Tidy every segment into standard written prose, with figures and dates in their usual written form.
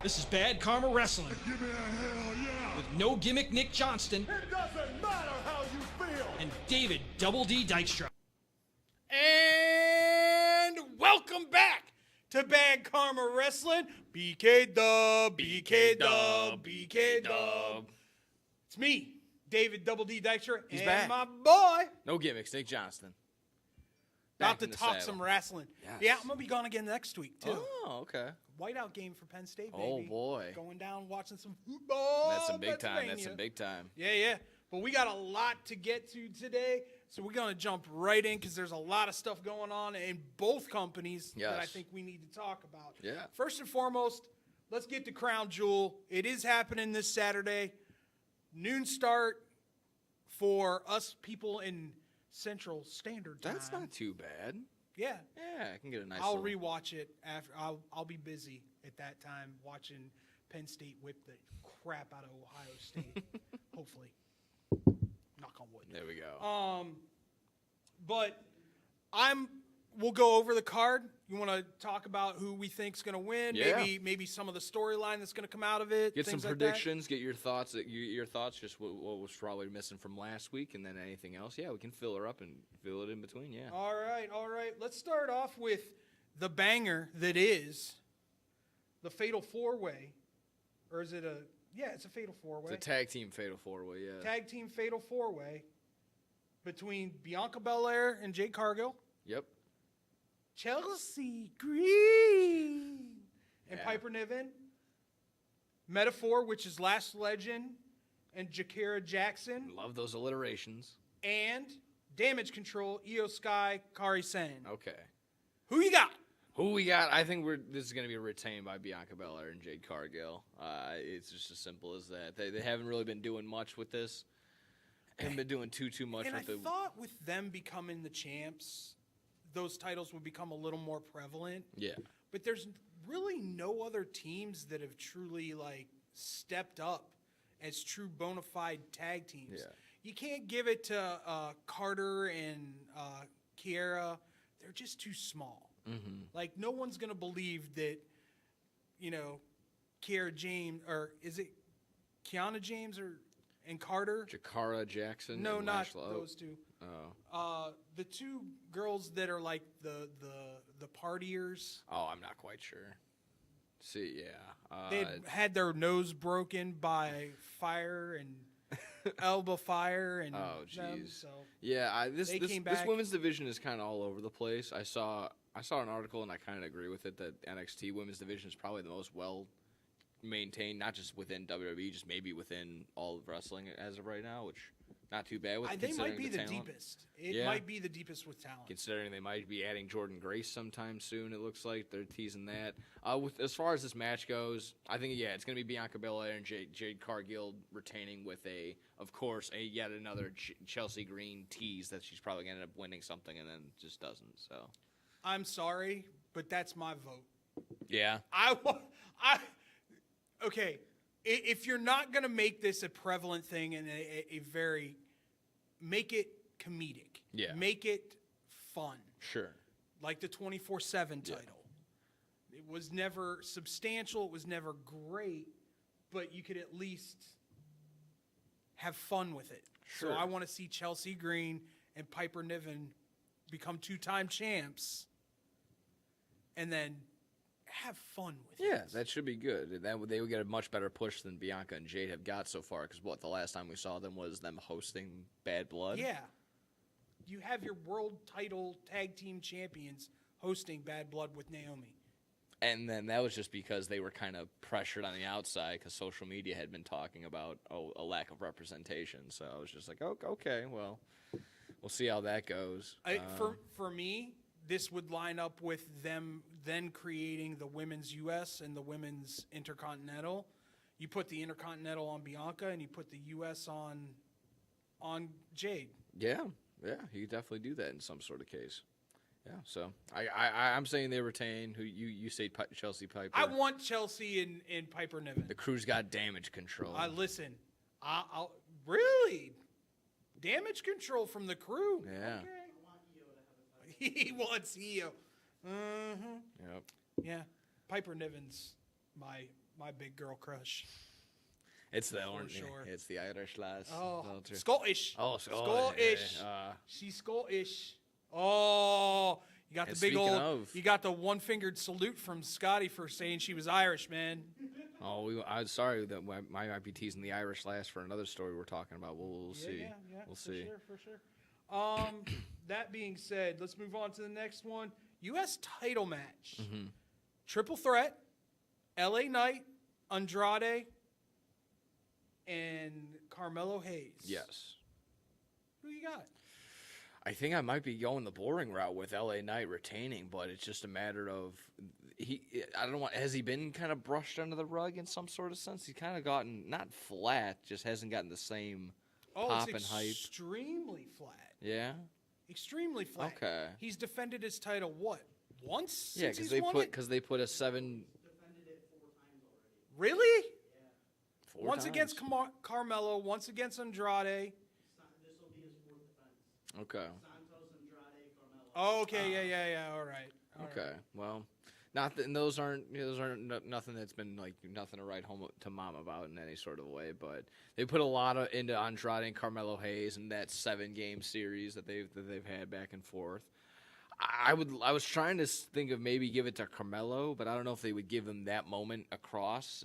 This is Bad Karma Wrestling. Give me a hell yeah! With no gimmick Nick Johnston. It doesn't matter how you feel! And David Double D Dykstra. And welcome back to Bad Karma Wrestling. BK Dub, BK Dub, BK Dub. It's me, David Double D Dykstra, and back. my boy. No gimmicks, Nick Johnston. About Back to in the talk saddle. some wrestling. Yes. Yeah, I'm going to be gone again next week, too. Oh, okay. Whiteout game for Penn State, baby. Oh, boy. Going down, watching some football. That's some big time. Pennsylvania. That's some big time. Yeah. But we got a lot to get to today, so we're going to jump right in because there's a lot of stuff going on in both companies that I Yes. think we need to talk about. Yeah. First and foremost, let's get to Crown Jewel. It is happening this Saturday. Noon start for us people in Central Standard Time. That's not too bad. Yeah. Yeah, I can get a nice I'll little... rewatch it after. I'll be busy at that time watching Penn State whip the crap out of Ohio State. Hopefully, knock on wood. There we go. But we'll go over the card. You want to talk about who we think's going to win? Yeah. Maybe some of the storyline that's going to come out of it. Get some things like that. predictions. Get your thoughts. Your thoughts. Just what was probably missing from last week, and then anything else. Yeah, we can fill her up and fill it in between. Yeah. All right. Let's start off with the banger that is the Fatal 4-Way. Or is it a... Yeah, it's a Fatal 4-Way. It's a tag team fatal 4-way. Yeah. Tag team Fatal 4-Way between Bianca Belair and Jade Cargill, Yep. Chelsea Green, and Yeah. Piper Niven, Metaphor, which is Last Legend, and Jakara Jackson, Love those alliterations. and Damage Control, Io Sky, Kari Sen. Okay. Who you got? Who we got? I think this is going to be retained by Bianca Belair and Jade Cargill. It's just as simple as that. They haven't really been doing much with this. Haven't been doing too much And I with the. thought with them becoming the champs, those titles would become a little more prevalent. Yeah. But there's really no other teams that have truly stepped up as true bona fide tag teams. Yeah. You can't give it to Carter and Kiera. They're just too small. Mm-hmm. No one's gonna believe that, Kiera James, or is it Kiana James and Carter? Jakara Jackson. No, and not Lashley. those two. Oh. The two girls that are the partiers. Oh, I'm not quite sure. See, yeah. They had their nose broken by fire and elbow fire and Oh, them, jeez. so Yeah, this came this back. women's division is kind of all over the place. I saw an article and I kind of agree with it that NXT women's division is probably the most well maintained, not just within WWE, just maybe within all of wrestling as of right now, which not too bad with they might considering be the talent. deepest. It Yeah. might be the deepest with talent. Considering they might be adding Jordan Grace sometime soon, it looks like they're teasing that. As far as this match goes, I think it's going to be Bianca Belair and Jade Cargill retaining with of course, yet another Chelsea Green tease that she's probably going to end up winning something and then just doesn't. So, I'm sorry, but that's my vote. yeah, Okay, if you're not going to make this a prevalent thing and make it comedic. Yeah. Make it fun. sure. Like the 24/7 title. It was never substantial. It was never great, but you could at least have fun with it. Sure. So I want to see Chelsea Green and Piper Niven become 2-time champs and then have fun with it. Yeah, that should be good. They would get a much better push than Bianca and Jade have got so far. Because the last time we saw them was them hosting Bad Blood. Yeah. You have your world title tag team champions hosting Bad Blood with Naomi. And then that was just because they were kind of pressured on the outside because social media had been talking about a lack of representation. So I was just like, oh, okay, well, we'll see how that goes. For me, this would line up with them then creating the women's U.S. and the women's Intercontinental. You put the Intercontinental on Bianca and you put the U.S. on Jade. Yeah, you could definitely do that in some sort of case. Yeah, so I'm saying they retain. Who you say Chelsea Piper? I want Chelsea and Piper Niven. The crew's got Damage Control. Listen, I'll really Damage Control from the crew. Yeah. Okay. He wants Io. Mm-hmm. Yep. Yeah. Piper Niven's my my big girl crush. It's the For orange. sure. It's the Irish lass. Oh, Vulture. Scottish. Oh, Scottish. She's Scottish. Oh, you got And the big speaking old. of- You got the one-fingered salute from Scotty for saying she was Irish, man. I'm sorry that I might be teasing the Irish lass for another story we're talking about. We'll see. Yeah, We'll for see. sure, for sure. That being said, let's move on to the next one. U.S. title match. Mm-hmm. Triple threat. L.A. Knight, Andrade, and Carmelo Hayes. Yes. Who you got? I think I might be going the boring route with LA Knight retaining, but it's just a matter of I don't know. Has he been kind of brushed under the rug in some sort of sense? He's kind of gotten not flat, just hasn't gotten the same pop it's and hype. extremely flat. Yeah. Extremely flat. Okay. He's defended his title what? Once? Yeah, because they put a 7. Really? 4 Once times. against Carmelo, once against Andrade. Okay. Oh, okay, yeah. All right. All Okay. right. Well, those aren't nothing that's been like nothing to write home to mom about in any sort of way. But they put a lot into Andrade and Carmelo Hayes and that 7-game series that they've had back and forth. I was trying to think of maybe give it to Carmelo, but I don't know if they would give him that moment across.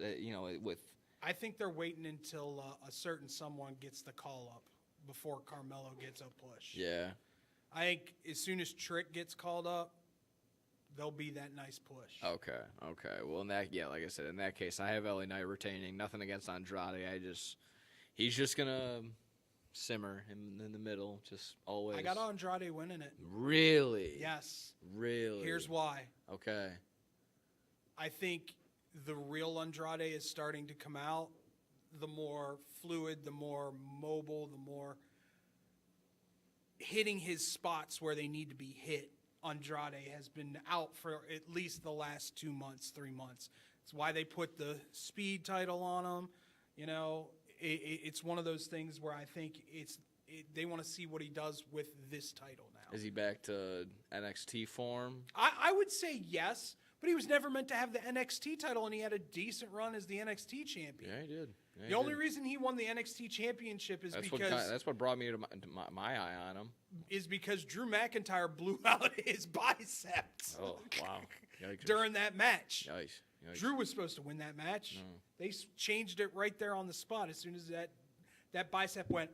With. I think they're waiting until a certain someone gets the call up before Carmelo gets a push. Yeah. I think as soon as Trick gets called up, there'll be that nice push. Okay. Well, like I said, in that case, I have LA Knight retaining. Nothing against Andrade. He's just gonna simmer in the middle, just always. I got Andrade winning it. Really? Yes. Really? Here's why. Okay. I think the real Andrade is starting to come out. The more fluid, the more mobile, the more hitting his spots where they need to be hit. Andrade has been out for at least the last 2 months, 3 months. It's why they put the speed title on him. It's one of those things where I think they want to see what he does with this title now. Is he back to NXT form? I would say yes, but he was never meant to have the NXT title, and he had a decent run as the NXT champion. Yeah, he did. The only reason he won the NXT championship is that's what brought me to my eye on him. Is because Drew McIntyre blew out his biceps. Oh, wow. Yikes. During that match. Yikes. Drew was supposed to win that match. No. They changed it right there on the spot as soon as that bicep went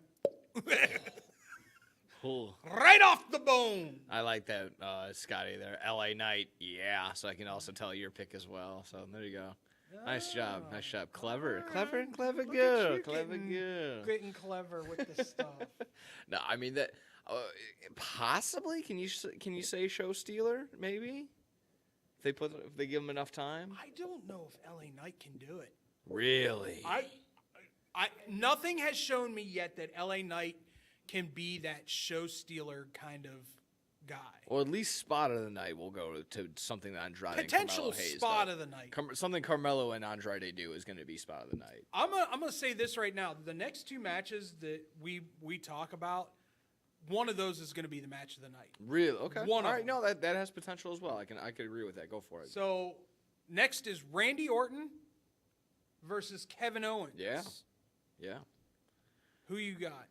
Cool. right off the bone. I like that, Scotty there. LA Knight, yeah. So I can also tell your pick as well. So there you go. Nice job. Clever Look girl. at you Clever girl. Getting clever with this stuff. No, I mean that. Possibly, can you say show stealer? Maybe if they give him enough time. I don't know if LA Knight can do it. Really? Nothing has shown me yet that LA Knight can be that show stealer kind of guy. Or at least spot of the night will go to something that Andrade Potential and Carmelo Hayes spot does. of the night. Something Carmelo and Andrade do is going to be spot of the night. I'm gonna say this right now. The next 2 matches that we talk about, one of those is going to be the match of the night. Really? Okay. One All of right. them. No, that has potential as well. I could agree with that. Go for it. So next is Randy Orton versus Kevin Owens. Yeah. Who you got?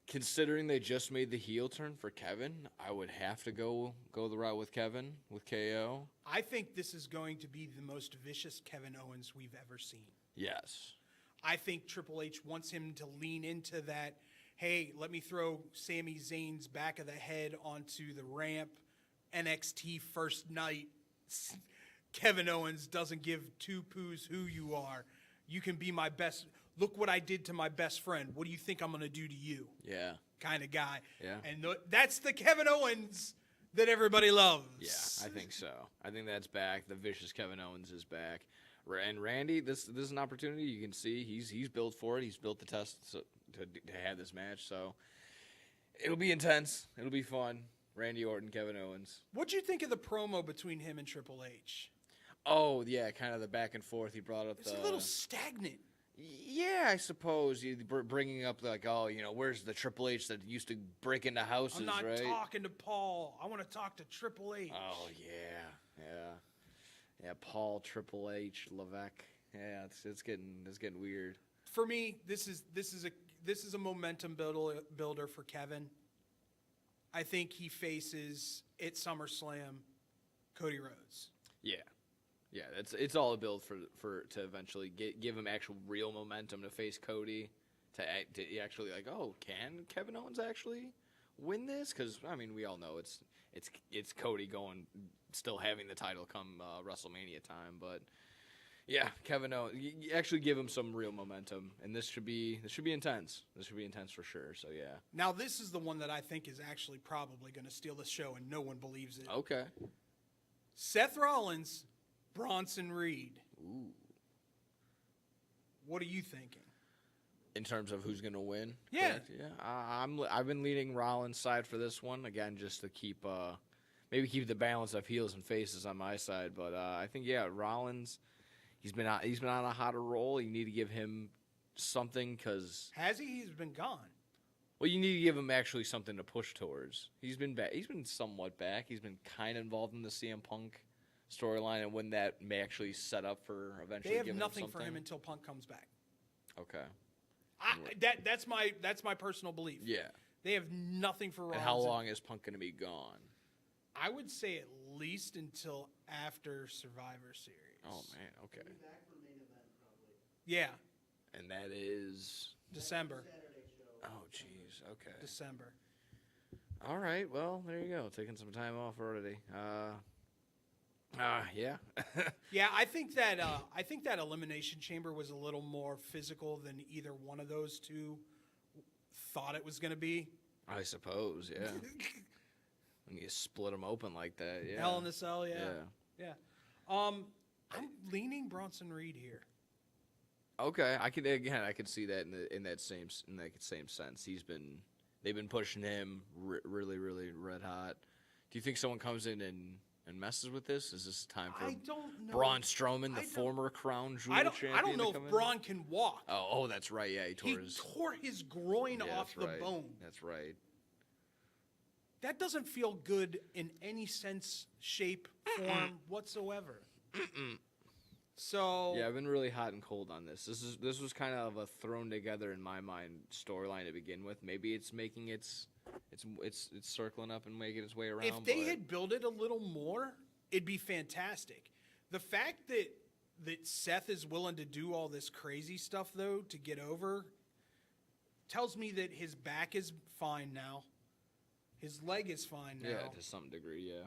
Considering they just made the heel turn for Kevin, I would have to go the route with Kevin with KO. I think this is going to be the most vicious Kevin Owens we've ever seen. Yes. I think Triple H wants him to lean into that, hey, let me throw Sami Zayn's back of the head onto the ramp, NXT first night. Kevin Owens doesn't give 2 poos who you are. You can be my best. Look what I did to my best friend. What do you think I'm going to do to you? Yeah. Kind of guy. Yeah. And that's the Kevin Owens that everybody loves. Yeah, I think so. I think that's back. The vicious Kevin Owens is back. And Randy, this is an opportunity. You can see he's built for it. He's built the test to have this match. So it'll be intense. It'll be fun. Randy Orton, Kevin Owens. What'd you think of the promo between him and Triple H? Oh, yeah, kind of the back and forth. He brought up It's a little stagnant. Yeah, I suppose. Bringing up, like, where's the Triple H that used to break into houses, I'm not right? talking to Paul. I want to talk to Triple H. Oh, yeah. Yeah, Paul, Triple H, Levesque. Yeah, it's getting weird. For me, this is a momentum builder for Kevin. I think he faces at SummerSlam Cody Rhodes. Yeah, it's all a build for to eventually give him actual real momentum to face Cody, to actually like, oh, can Kevin Owens actually win this? Because I mean, we all know it's Cody still having the title come WrestleMania time, but yeah, Kevin Owens, you actually give him some real momentum, and this should be intense. This should be intense for sure. So yeah. Now this is the one that I think is actually probably going to steal the show, and no one believes it. Okay. Seth Rollins, Bronson Reed. Ooh. What are you thinking? In terms of who's going to win? Yeah. Correct? Yeah. I've been leaning Rollins' side for this one again, just to keep the balance of heels and faces on my side. But I think Rollins, he's been on a hotter roll. You need to give him something because Has he? He's been gone. well, you need to give him actually something to push towards. He's been back. He's been somewhat back. He's been kind of involved in the CM Punk storyline, and when that may actually set up for eventually. They have giving nothing him for him until Punk comes back. Okay. That's my personal belief. Yeah. They have nothing for Rollins. And how long is Punk going to be gone? I would say at least until after Survivor Series. Oh man. Okay. Yeah, And that is. December. Oh jeez. Okay. December. All right. Well, there you go. Taking some time off already. Yeah. Yeah, I think that Elimination Chamber was a little more physical than either one of those two thought it was going to be. I suppose. Yeah. When you split them open like that. Yeah. Hell in a Cell, yeah. Yeah. I'm leaning Bronson Reed here. Okay. I could see that in that same sense. They've been pushing him really, really red hot. Do you think someone comes in and messes with this? Is this time for I don't know. Braun Strowman, the former Crown Jewel champion? I don't know to come if in? Braun can walk. Oh, that's right. Yeah, He tore his groin off the bone. That's right. That doesn't feel good in any sense, shape, form whatsoever. So Yeah, I've been really hot and cold on this. This was kind of a thrown together in my mind storyline to begin with. Maybe it's making it's circling up and making its way around. if they had built it a little more, it'd be fantastic. The fact that Seth is willing to do all this crazy stuff though to get over tells me that his back is fine now. His leg is fine now. Yeah, to some degree, yeah.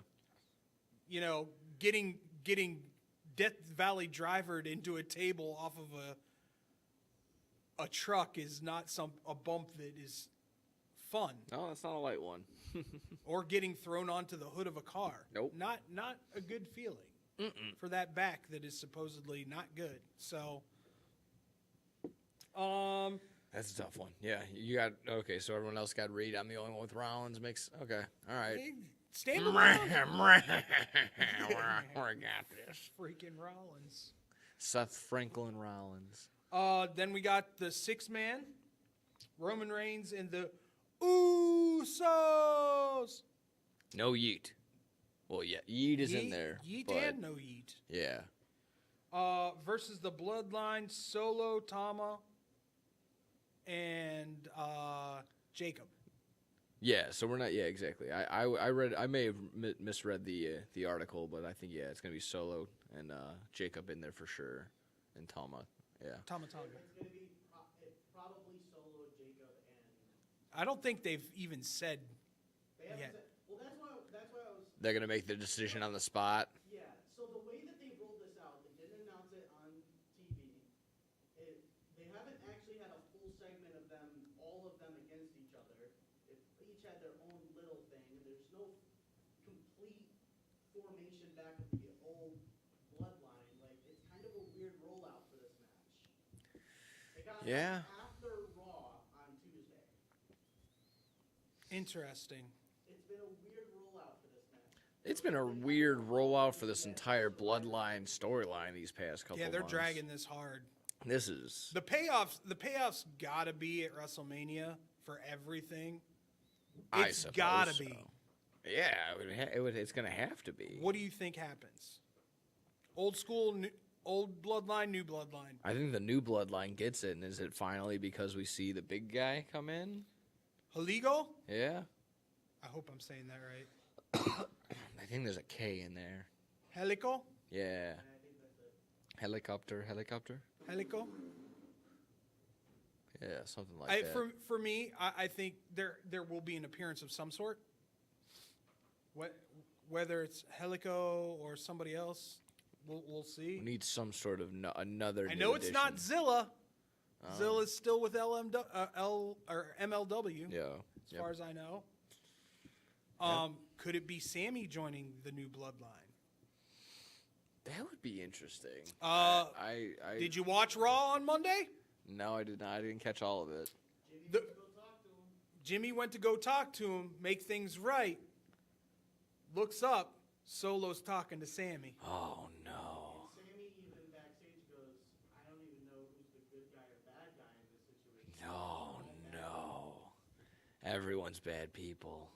You know, getting Death Valley drivered into a table off of a truck is not a bump that is fun. No, that's not a light one. Or getting thrown onto the hood of a car. Nope. Not a good feeling for that back that is supposedly not good. So, That's a tough one. Yeah, you got okay. So everyone else got Reed. I'm the only one with Rollins. Okay. All right. stand around. We got this. Freaking Rollins. Seth Franklin Rollins. Then we got the 6-man, Roman Reigns and the Usos. No Yeet. Well, yeah, Yeet is in there. Yeet but and no Yeet. yeah. Versus the Bloodline, Solo, Tama, and Jacob. Yeah, so we're not. Yeah, exactly. I read. I may have misread the article, but I think it's gonna be Solo and Jacob in there for sure, and Tama. Yeah. Tama Tonga. It's going to be probably Solo, Jacob, and I don't think they've even said they haven't yet. said. Well, that's why I was. They're gonna make the decision on the spot. Yeah. So the way that they rolled this out, they didn't announce it on TV. They haven't actually had a full segment of them, all of them against each other. Each had their own little thing. There's no complete formation back of the old bloodline. Like it's kind of a weird rollout for this match. It got after Raw on Tuesday. Interesting. It's been a weird rollout for this match. It's been a weird rollout for this entire Bloodline storyline these past couple. Yeah, they're months. dragging this hard. This is The payoffs gotta be at WrestleMania for everything. I It's suppose gotta so. be. Yeah, it's gonna have to be. What do you think happens? Old school, old bloodline, new bloodline. I think the new bloodline gets it, and is it finally because we see the big guy come in? Haligo? Yeah. I hope I'm saying that right. I think there's a K in there. Helico? Yeah. Helicopter. Helico? Yeah, something like that. For me, I think there will be an appearance of some sort. Whether it's Helico or somebody else, we'll see. We need some sort of another. I new know it's not addition. Zilla. Zilla's still with MLW. Yeah. As far as I know. Could it be Sammy joining the new bloodline? That would be interesting. Did you watch Raw on Monday? No, I did not. I didn't catch all of it. Jimmy went to go talk to him, make things right. Looks up, Solo's talking to Sammy. Oh no. Sammy even backstage goes, I don't even know who's the good guy or bad guy in this situation. No. Everyone's bad people.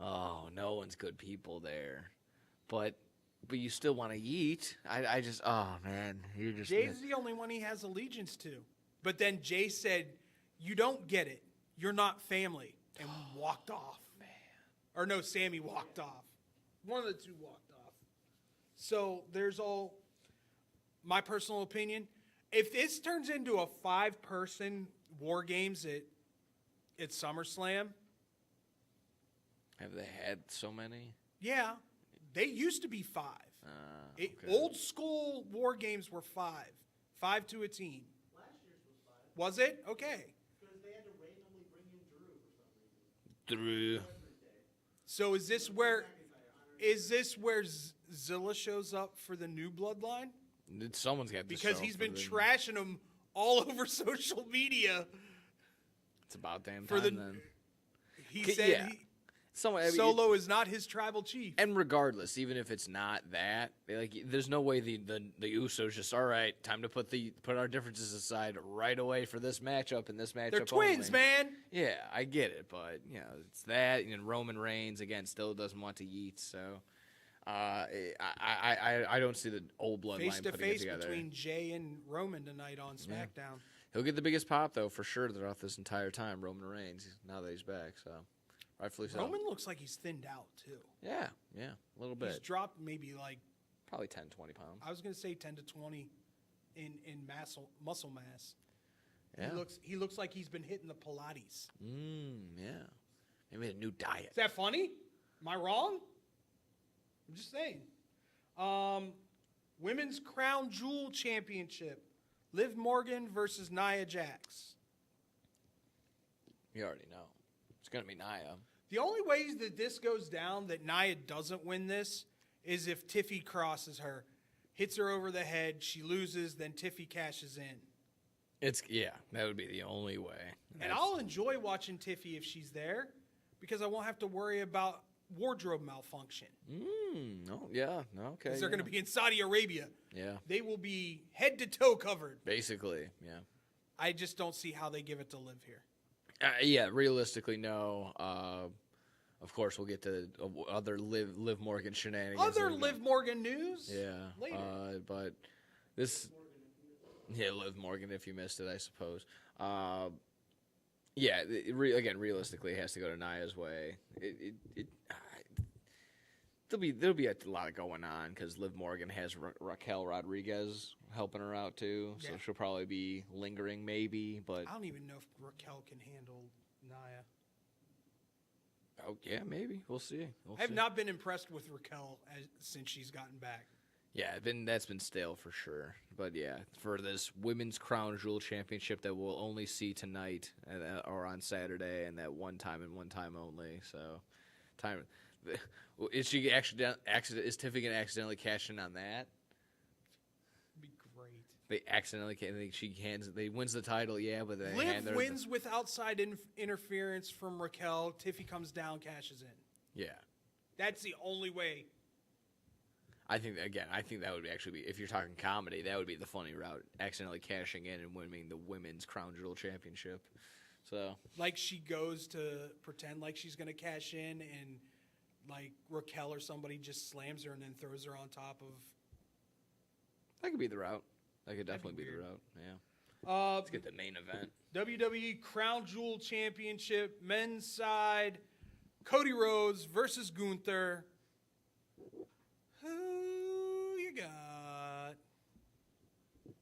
Oh, no one's good people there. But you still want to eat. I just, oh man, you're just. Jay's the only one he has allegiance to. But then Jay said, "You don't get it. You're not family," and walked off. Man. Or no, Sammy walked off. One of the two walked off. So there's all my personal opinion. If this turns into a 5-person War Games at SummerSlam. Have they had so many? Yeah. They used to be 5. Okay. Old school War Games were 5. 5 to a team. Last year's was 5. Was it? Okay. Because they had to randomly bring in Drew for some reason. Drew. So is this where Zilla shows up for the new bloodline? Someone's got to Because show he's for been the- trashing him all over social media. It's about damn For time the- then. He K- said yeah. Someone, I mean, Solo is not his tribal chief. and regardless, even if it's not that, there's no way the Usos just all right. Time to put our differences aside right away for this matchup and this matchup. They're twins, only. man. Yeah, I get it, but it's that. And Roman Reigns again still doesn't want to eat, so I don't see the old bloodline Face to putting it face together. between Jay and Roman tonight on SmackDown. He'll get the biggest pop though for sure throughout this entire time. Roman Reigns, now that he's back, so rightfully so. Roman looks like he's thinned out too. Yeah, a little He's bit, dropped maybe like probably 10, 20 pounds. I was going to say 10 to 20 in muscle mass. Yeah. He looks like he's been hitting the Pilates. Yeah. Maybe a new diet. Is that funny? Am I wrong? I'm just saying. Women's Crown Jewel Championship. Liv Morgan versus Nia Jax. You already know. It's going to be Nia. The only ways that this goes down, that Nia doesn't win this, is if Tiffy crosses her. Hits her over the head, she loses, then Tiffy cashes in. That would be the only way. And I'll enjoy watching Tiffy if she's there, because I won't have to worry about wardrobe malfunction. Okay. Because they're going to be in Saudi Arabia. Yeah. They will be head to toe covered. Basically, yeah. I just don't see how they give it to Liv here. Realistically, no. Of course, we'll get to other Liv Morgan shenanigans. Other Liv Morgan news? Yeah. Later. But this... Liv Morgan, if you missed it, I suppose. Realistically, it has to go to Nia's way. There'll be a lot going on because Liv Morgan has Raquel Rodriguez helping her out too, so she'll probably be lingering maybe. But I don't even know if Raquel can handle Nia. Oh yeah, maybe we'll see. I have not been impressed with Raquel since she's gotten back. Yeah, that's been stale for sure. But yeah, for this Women's Crown Jewel Championship that we'll only see tonight or on Saturday, and that one time and one time only. So, is she is Tiffany gonna accidentally cash in on that? It'd be great. They accidentally they wins the title, yeah, but they Liv wins with outside interference from Raquel. Tiffy comes down, cashes in. Yeah, that's the only way. I think that would actually be, if you're talking comedy, that would be the funny route, accidentally cashing in and winning the Women's Crown Jewel Championship. So, like, she goes to pretend like she's going to cash in, and like Raquel or somebody just slams her and then throws her on top of That could be the route. That could That'd be definitely be the weird. route. Yeah. Let's get Uh, the main event. WWE Crown Jewel Championship, men's side, Cody Rhodes versus Gunther. Who you got?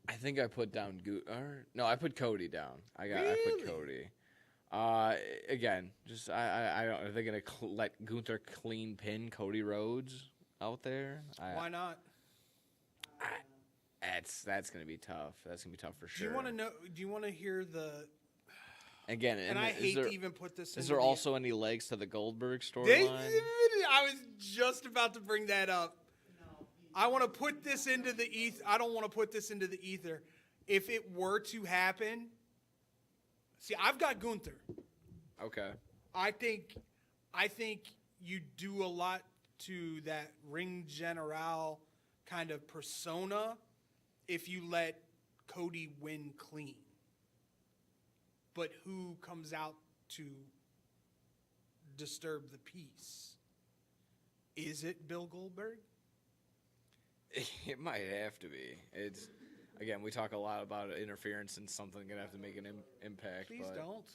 I think I put down I put Cody down. I put Really? Cody. Again, just I don't. Are they gonna let Gunther clean pin Cody Rhodes out there? Why not? That's gonna be tough. That's gonna be tough for Do sure. you want to know? Do you want to hear the? Again, And I hate to even put this. Is there also any legs to the Goldberg They, storyline? I was just about to bring that up. I want to put this into the ether. I don't want to put this into the ether. If it were to happen, see, I've got Gunther. Okay. I think you do a lot to that ring general kind of persona if you let Cody win clean. But who comes out to disturb the peace? Is it Bill Goldberg? It might have to be. It's again, we talk a lot about interference and something gonna have to make an impact. Please but don't.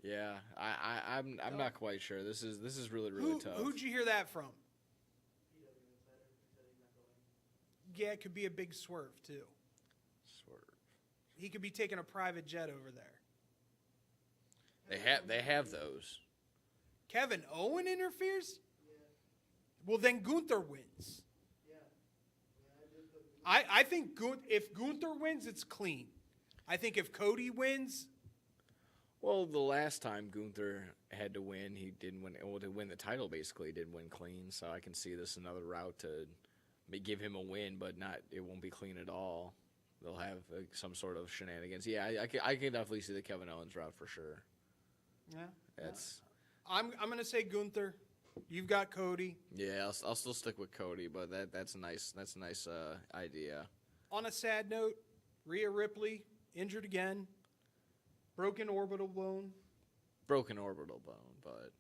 Yeah, I'm not quite sure. This is really tough. Who'd you hear that from? Yeah, it could be a big swerve too. Swerve. He could be taking a private jet over there. They have those. Kevin Owen interferes? Well, then Gunther wins. I think if Gunther wins, it's clean. I think if Cody wins, Well, the last time Gunther had to win, he didn't win. Well, to win the title, basically, he didn't win clean. So I can see this another route to give him a win, but it won't be clean at all. They'll have some sort of shenanigans. Yeah, I can definitely see the Kevin Owens route for sure. yeah, That's I'm gonna say Gunther. You've got Cody. yeah. I'll still stick with Cody, but that's a nice idea. On a sad note, Rhea Ripley injured again, broken orbital bone. Broken orbital bone, but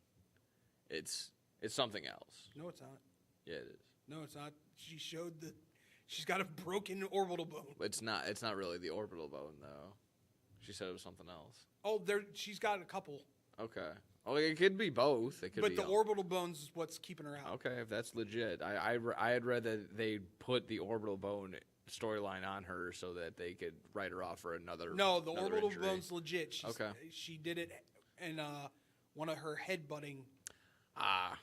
it's something else. No, it's not. Yeah, it is. No, it's not. She showed that she's got a broken orbital bone. It's not really the orbital bone though. She said it was something else. Oh, she's got a couple, Okay. Oh, it could be both. It could but be the all- orbital bones is what's keeping her out. Okay, if that's legit. I had read that they put the orbital bone storyline on her so that they could write her off for another. No, the another orbital injury. bone's legit. Okay. She did it in one of her headbutting. Ah.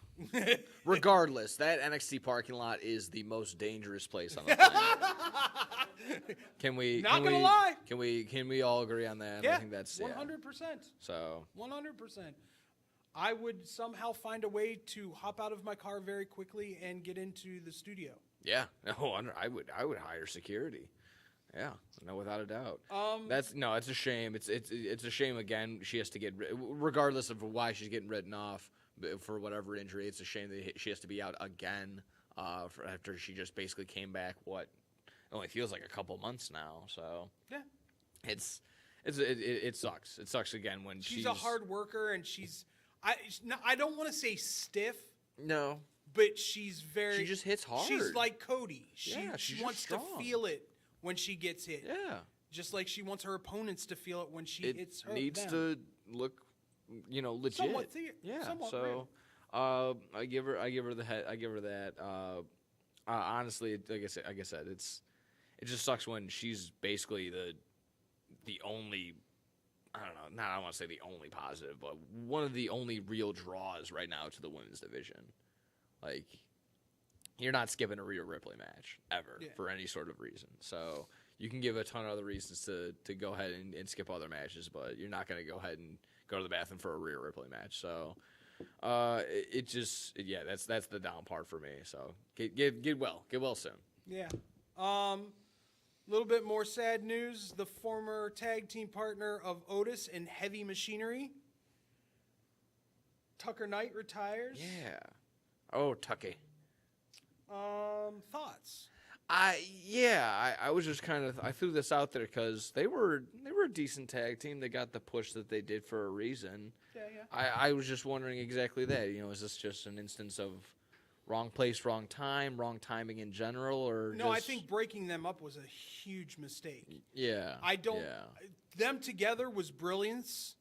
Regardless, that NXT parking lot is the most dangerous place on the planet. Can we? Not can gonna we, lie. Can we all agree on that? Yeah, I think that's 100%. 100%. I would somehow find a way to hop out of my car very quickly and get into the studio. Yeah. No, I would hire security. Yeah, no, without a doubt. It's a shame. It's a shame. Again, she has to get, regardless of why she's getting written off for whatever injury. It's a shame that she has to be out again after she just basically came back. It only feels like a couple months now. So Yeah. it sucks. It sucks again when She's a hard worker, and I don't want to say stiff, No, but she's very. she just hits hard. She's like Cody. Yeah, she's She just wants to strong. feel it when she gets hit. Yeah. Just like she wants her opponents to feel it when she It hits her. needs them. to look, legit. Somewhat yeah. somewhat So, real. I give her that. Honestly, like I said, it just sucks when she's basically the only. I don't know. I don't want to say the only positive, but one of the only real draws right now to the women's division. Like, you're not skipping a Rhea Ripley match ever for any sort of reason. So you can give a ton of other reasons to go ahead and skip other matches, but you're not going to go ahead and go to the bathroom for a Rhea Ripley match. So that's the down part for me. So get well soon. Yeah. Little bit more sad news. The former tag team partner of Otis and Heavy Machinery, Tucker Knight, retires. Yeah. Oh, Tucky. Thoughts? I was just I threw this out there because they were a decent tag team. They got the push that they did for a reason. Yeah. I was just wondering exactly that. Is this just an instance of wrong place, wrong time, wrong timing in general, or No, I just- think breaking them up was a huge mistake. yeah. I don't. Yeah. Them together was brilliance.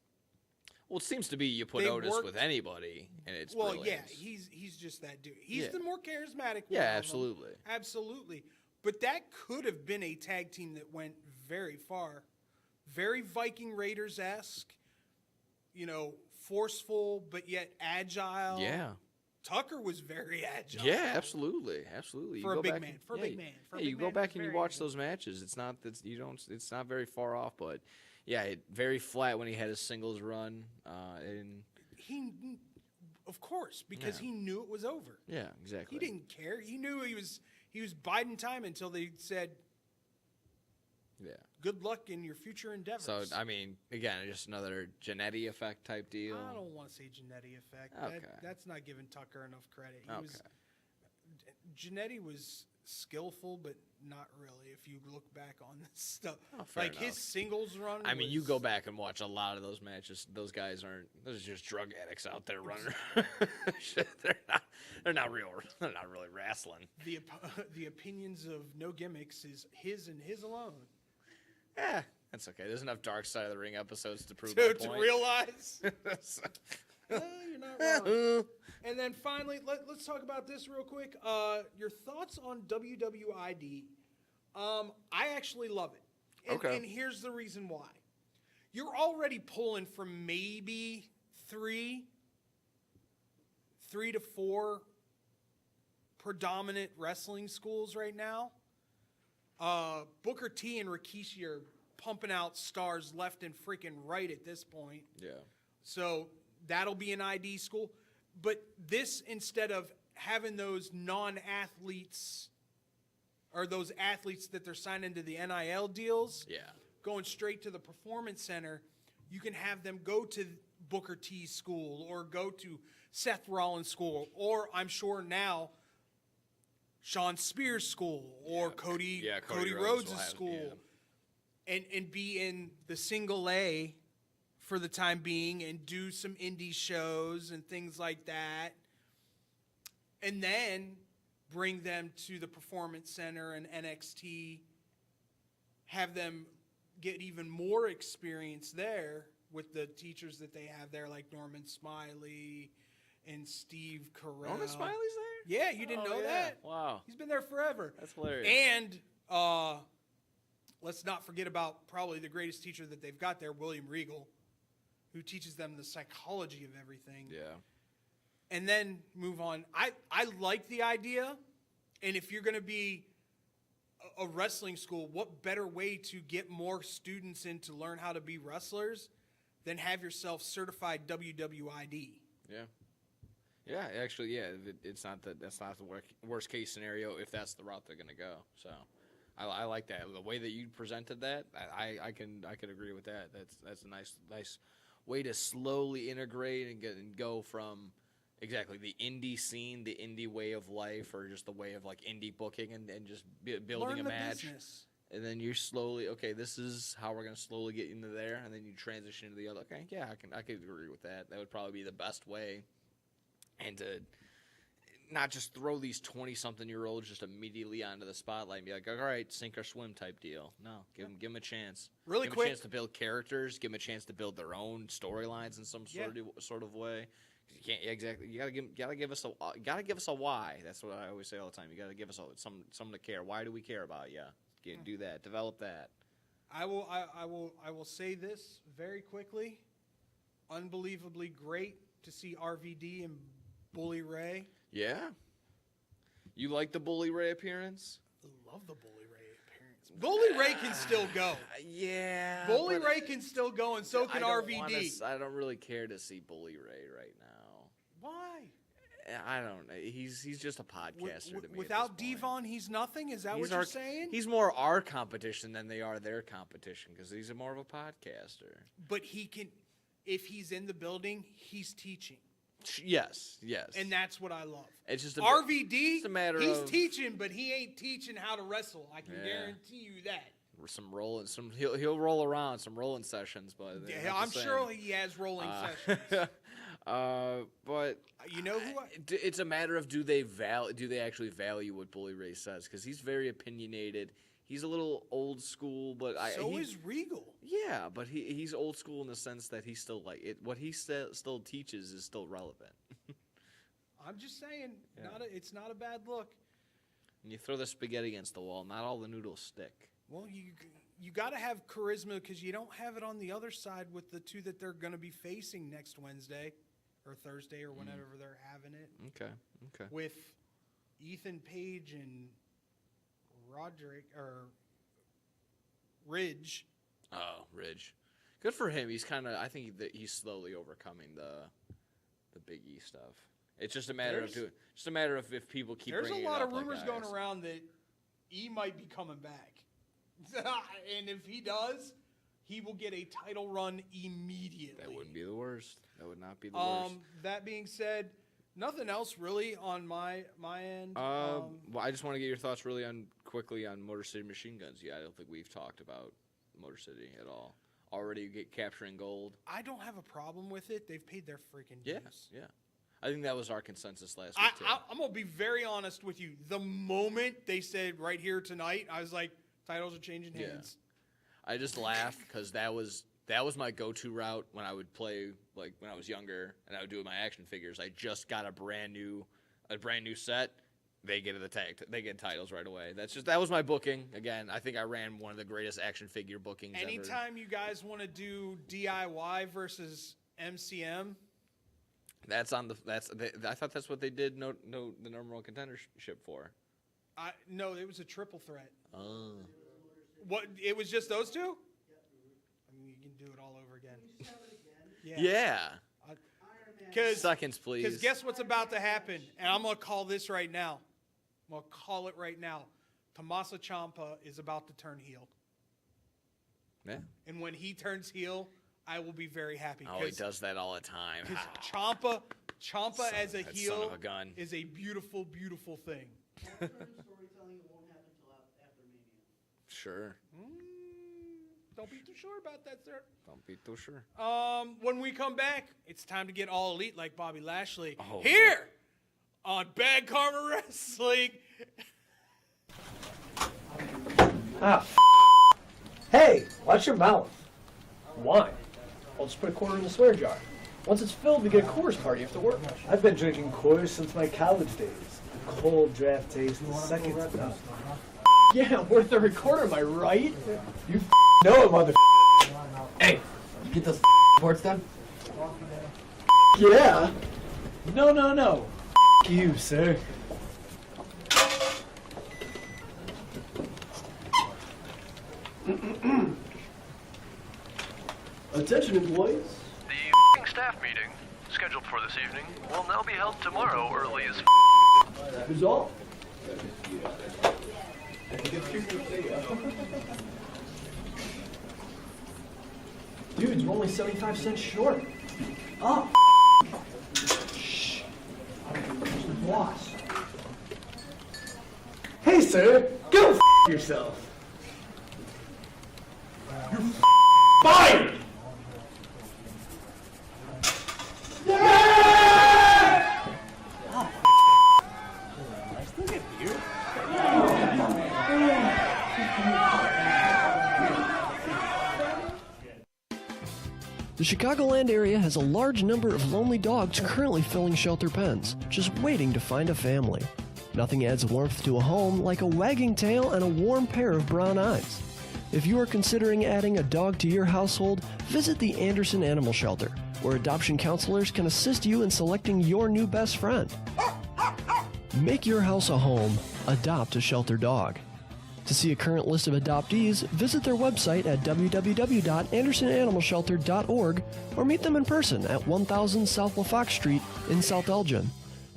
Well, it seems to be you put They Otis worked- with anybody, and it's Well, brilliance. yeah, he's just that dude. He's Yeah. the more charismatic one. Yeah, of them. absolutely. Absolutely. But that could have been a tag team that went very far. Very Viking Raiders-esque. Forceful but yet agile. Yeah. Tucker was very agile. Yeah, absolutely, absolutely. For You a go big back man, and- for a yeah, big man, for a yeah, big you go man, back he's and you very watch agile. those matches. It's not that you don't. It's not very far off, but yeah, very flat when he had his singles run. And He, of course, because Yeah. he knew it was over. yeah, exactly. He didn't care. He knew he was biding time until they said, Yeah. "Good luck in your future endeavors." So I mean, again, just another Genetti effect type deal. I don't want to say Genetti effect. Okay. That's not giving Tucker enough credit. Okay. Genetti was skillful, but not really. If you look back on this stuff, Oh, fair like his enough. singles run. I mean, you was- go back and watch a lot of those matches. Those guys aren't. Those are just drug addicts out there running. Shit, they're not real. They're not really wrestling. The opinions of No Gimmicks is his and his alone. Yeah, that's okay. There's enough Dark Side of the Ring episodes to prove To that point. realize, you're not wrong. And then finally, let's talk about this real quick. Your thoughts on WWID? I actually love it. And, Okay. And here's the reason why. You're already pulling from maybe three to four predominant wrestling schools right now. Booker T and Rikishi are pumping out stars left and freaking right at this point. Yeah. So that'll be an ID school. But this, instead of having those non-athletes or those athletes that they're signing to the NIL deals, Yeah. going straight to the Performance Center, you can have them go to Booker T's school or go to Seth Rollins' school, or I'm sure now Sean Spears' school or Cody Rhodes' will have- school, yeah. and be in the single A for the time being and do some indie shows and things like that, and then bring them to the Performance Center and NXT, have them get even more experience there with the teachers that they have there, like Norman Smiley and Steve Carell. Norman Smiley's there? Yeah, you didn't Oh, know yeah. that? Wow. He's been there forever. That's hilarious. And let's not forget about probably the greatest teacher that they've got there, William Regal, who teaches them the psychology of everything. Yeah. And then move on. I like the idea, and if you're going to be a wrestling school, what better way to get more students in to learn how to be wrestlers than have yourself certified WWID? Yeah. Yeah, actually, yeah. That's not the worst case scenario if that's the route they're going to go. So, I like that. The way that you presented that, I can agree with that. That's a nice way to slowly integrate and go from exactly the indie scene, the indie way of life, or just the way of like indie booking and just building Learn a the match. business. And then you're slowly, okay, this is how we're going to slowly get into there, and then you transition to the other. Okay, yeah, I can agree with that. That would probably be the best way. And to not just throw these 20-something-year-olds just immediately onto the spotlight and be like, all right, sink or swim type deal. No, give them a chance. Really give them quick- a chance to build characters. Give them a chance to build their own storylines in some sort of way. You can't exactly. You gotta give us a why. That's what I always say all the time. You gotta give us something to care. Why do we care about you? Do that. Develop that. I will say this very quickly. Unbelievably great to see RVD and Bully Ray. Yeah. You like the Bully Ray appearance? Love the Bully Ray appearance. Bully Ray can still go. Yeah. Bully but Ray can still go, and so can RVD. I don't really care to see Bully Ray right now. Why? I don't know. He's just a podcaster to me. Without at this point. Devon, he's nothing? Is that He's what you're our- saying? He's more our competition than they are their competition because he's more of a podcaster. But he can, if he's in the building, he's teaching. Yes. And that's what I love. It's just RVD, it's a matter he's of teaching, but he ain't teaching how to wrestle. I can Yeah. guarantee you that. some rolling. He'll roll around some rolling sessions, but Yeah, I'm sure he has rolling sessions. But You know who? it's a matter of do they actually value what Bully Ray says? Because he's very opinionated. He's a little old school, but So is Regal. Yeah, but he's old school in the sense that he's still like it. What he still teaches is still relevant. I'm just saying, Yeah. it's not a bad look. And you throw the spaghetti against the wall, not all the noodles stick. Well, you got to have charisma because you don't have it on the other side with the two that they're going to be facing next Wednesday or Thursday or whenever they're having it. Okay. With Ethan Page and Ridge. Oh, Ridge. Good for him. He's I think that he's slowly overcoming the Big E stuff. It's just a matter of if people keep There's bringing a lot it up of rumors like going guys. around that E might be coming back. And if he does, he will get a title run immediately. That wouldn't be the worst. That would not be the worst. That being said, nothing else really on my end. Well, I just want to get your thoughts really quickly on Motor City Machine Guns. Yeah, I don't think we've talked about Motor City at all. Already capturing gold. I don't have a problem with it. They've paid their freaking dues. Yeah. I think that was our consensus last week, too. I'm going to be very honest with you. The moment they said right here tonight, I was like, titles are changing hands. I just laughed because that was my go-to route when I would play, like when I was younger, and I would do it with my action figures. I just got a brand new set. They get titles right away. That was my booking. Again, I think I ran one of the greatest action figure bookings ever. Anytime you guys want to do DIY versus MCM, I thought that's what they did. The number one contendership for. No, it was a triple threat. Oh. What? It was just those two? I mean, you can do it all over again. Yeah. Seconds, please. Because guess what's about to happen? And I'm going to call this right now. I'm going to call it right now. Tommaso Ciampa is about to turn heel. Yeah. And when he turns heel, I will be very happy. Oh, he does that all the time. Because Ciampa as a heel son of a gun. is a beautiful, beautiful thing. Storytelling won't happen until after Mania. Sure. Don't be too sure about that, sir. Don't be too sure. When we come back, it's time to get all elite like Bobby Lashley. Oh, Here on Bad Karma Wrestling. Hey, watch your mouth. Why? I'll just put a quarter in the swear jar. Once it's filled, we get a Coors party after work. I've been drinking Coors since my college days. The cold draft taste is second to none. Yeah, worth the recorder, am I right? You know it, mother. Hey, you get those reports done? Yeah. No. You, sir. Attention, employees. The staff meeting, scheduled for this evening, will now be held tomorrow early as Who's all? Dude, you're only 75 cents short. Oh, shh. The boss. Hey, sir, go yourself. You're fired! The Chicagoland area has a large number of lonely dogs currently filling shelter pens, just waiting to find a family. Nothing adds warmth to a home like a wagging tail and a warm pair of brown eyes. If you are considering adding a dog to your household, visit the Anderson Animal Shelter, where adoption counselors can assist you in selecting your new best friend. Make your house a home. Adopt a shelter dog. To see a current list of adoptees, visit their website at www.andersonanimalshelter.org or meet them in person at 1000 South LaFox Street in South Elgin.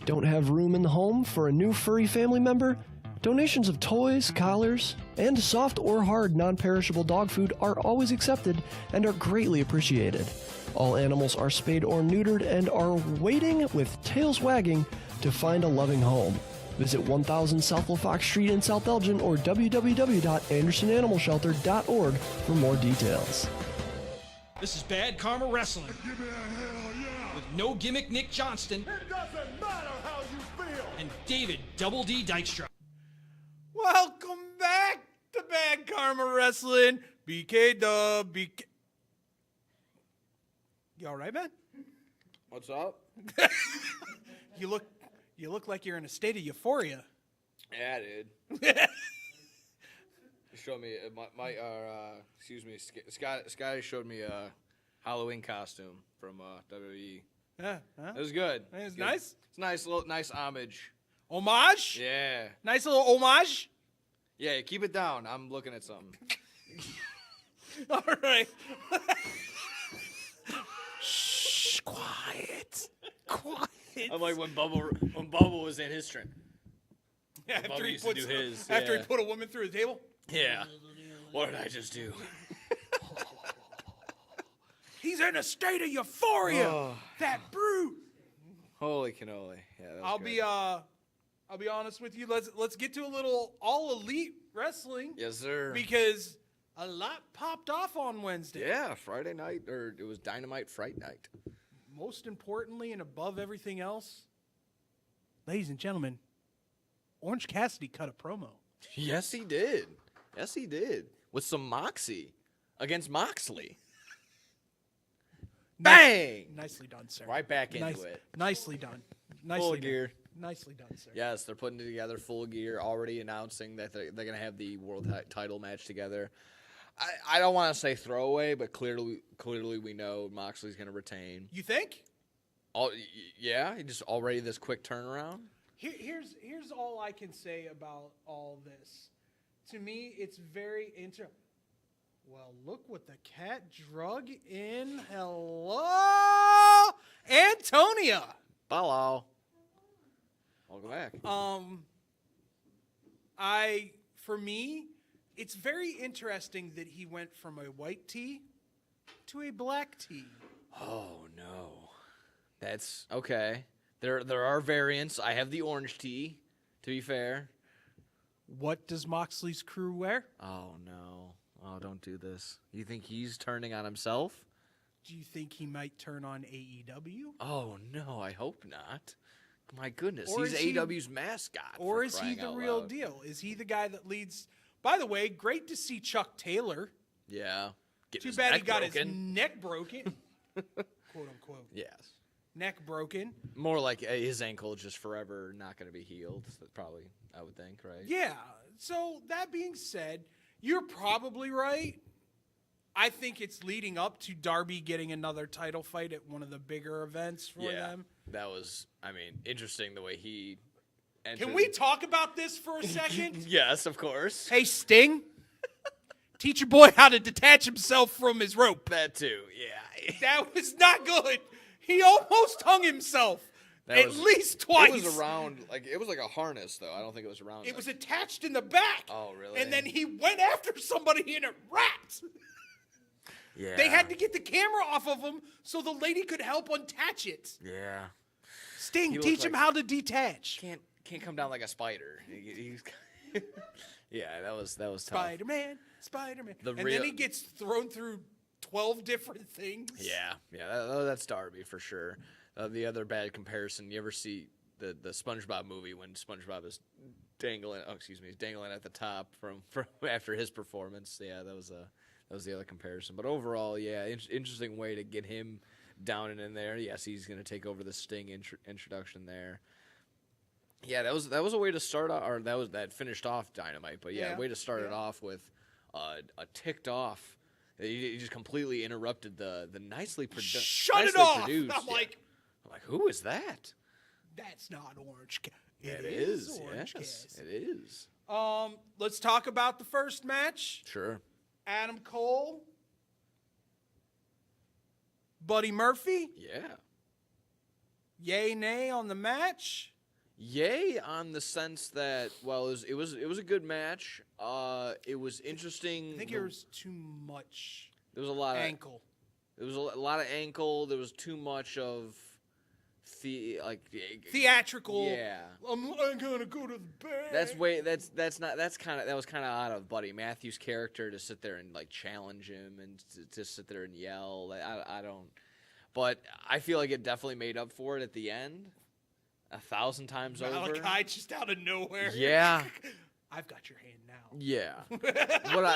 Don't have room in the home for a new furry family member? Donations of toys, collars, and soft or hard non-perishable dog food are always accepted and are greatly appreciated. All animals are spayed or neutered and are waiting with tails wagging to find a loving home. Visit 1000 South LaFox Street in South Elgin or www.andersonanimalshelter.org for more details. This is Bad Karma Wrestling Give me a hell yeah. with No Gimmick Nick Johnston, It doesn't matter how you feel. and David Double D Dykstra. Welcome back to Bad Karma Wrestling. BK Dub, BK. You all right, man? What's up? You look like you're in a state of euphoria. Yeah, dude. You showed me excuse me, Scotty showed me a Halloween costume from WWE. Yeah, huh? It was good. It's Good. nice? It's nice homage. Homage? Yeah. Nice little homage. Yeah, keep it down. I'm looking at something. All right. Shh, quiet. Quiet. I'm like when Bubble was in his trend. Yeah, Bubba used to do his, after yeah. he put a woman through a table. Yeah. What did I just do? He's in a state of euphoria. Oh. That brute. Holy cannoli. Yeah, that was I'll be honest with you. Let's get to a little all elite wrestling Yes, sir. because a lot popped off on Wednesday. Yeah, Friday night, or it was Dynamite Fright Night. Most importantly and above everything else, ladies and gentlemen, Orange Cassidy cut a promo. Yes, he did. Yes, he did. With some moxie against Moxley. Bang! Nicely done, sir. Right back into it. Nicely done. Nicely Full done. gear. Nicely done, sir. Yes, they're putting together full gear, already announcing that they're going to have the world title match together. I don't want to say throwaway, but clearly we know Moxley's going to retain. You think? Yeah, just already this quick turnaround. Here's all I can say about all this. To me, it's very Well, look what the cat drug in. Hello, Antonia. Hello. Welcome back. For me, it's very interesting that he went from a white tee to a black tee. Oh no, that's okay. There are variants. I have the orange tee. To be fair. What does Moxley's crew wear? Oh no. Oh, don't do this. You think he's turning on himself? Do you think he might turn on AEW? Oh no, I hope not. My goodness, Or he's is he- AEW's mascot. Or for is he crying the out real loud. deal? Is he the guy that leads? By the way, great to see Chuck Taylor. Yeah. Getting Too his bad he neck got his broken. neck broken. Quote unquote. Yes. Neck broken. More like his ankle just forever not going to be healed. That's probably, I would think, right? Yeah. So that being said, you're probably right. I think it's leading up to Darby getting another title fight at one of the bigger events for them. That was, interesting the way he entered. Can we talk about this for a second? Yes, of course. Hey, Sting. Teach your boy how to detach himself from his rope. That too, yeah. That was not good. He almost hung himself at least twice. It was around, it was like a harness, though. I don't think it was around. It was attached in the back. Oh, really? And then he went after somebody and it wrapped. Yeah. They had to get the camera off of him so the lady could help attach it. Yeah. Sting, He teach looked him like- how to detach. Can't come down like a spider. He's yeah, that was tough. Spider-Man. The And real- then he gets thrown through 12 different things. Yeah, that's Darby for sure. The other bad comparison, you ever see the SpongeBob movie when SpongeBob is dangling? Oh, excuse me, he's dangling at the top from after his performance. Yeah, that was the other comparison. But overall, yeah, interesting way to get him down and in there. Yes, he's going to take over the Sting introduction there. Yeah, that was a way to start, or that finished off Dynamite. But yeah, way to start it off with a ticked off. He just completely interrupted the nicely produced. Shut it off! Produced. I'm like, who is that? that's not Orange. It is. Orange Yes, Cassidy. it is. Let's talk about the first match. Sure. Adam Cole, Buddy Murphy. Yeah. Yay, nay on the match. Yay on the sense that it was a good match. It was interesting. I think there was too much There was a lot ankle. There was a lot of ankle. There was too much of Theatrical. Yeah. I'm gonna go to the bank. That was kind of out of Buddy Matthews' character to sit there and challenge him and to sit there and yell. I don't. But I feel like it definitely made up for it at the end, 1,000 times over. Malachi just out of nowhere. Yeah. I've got your hand now. Yeah.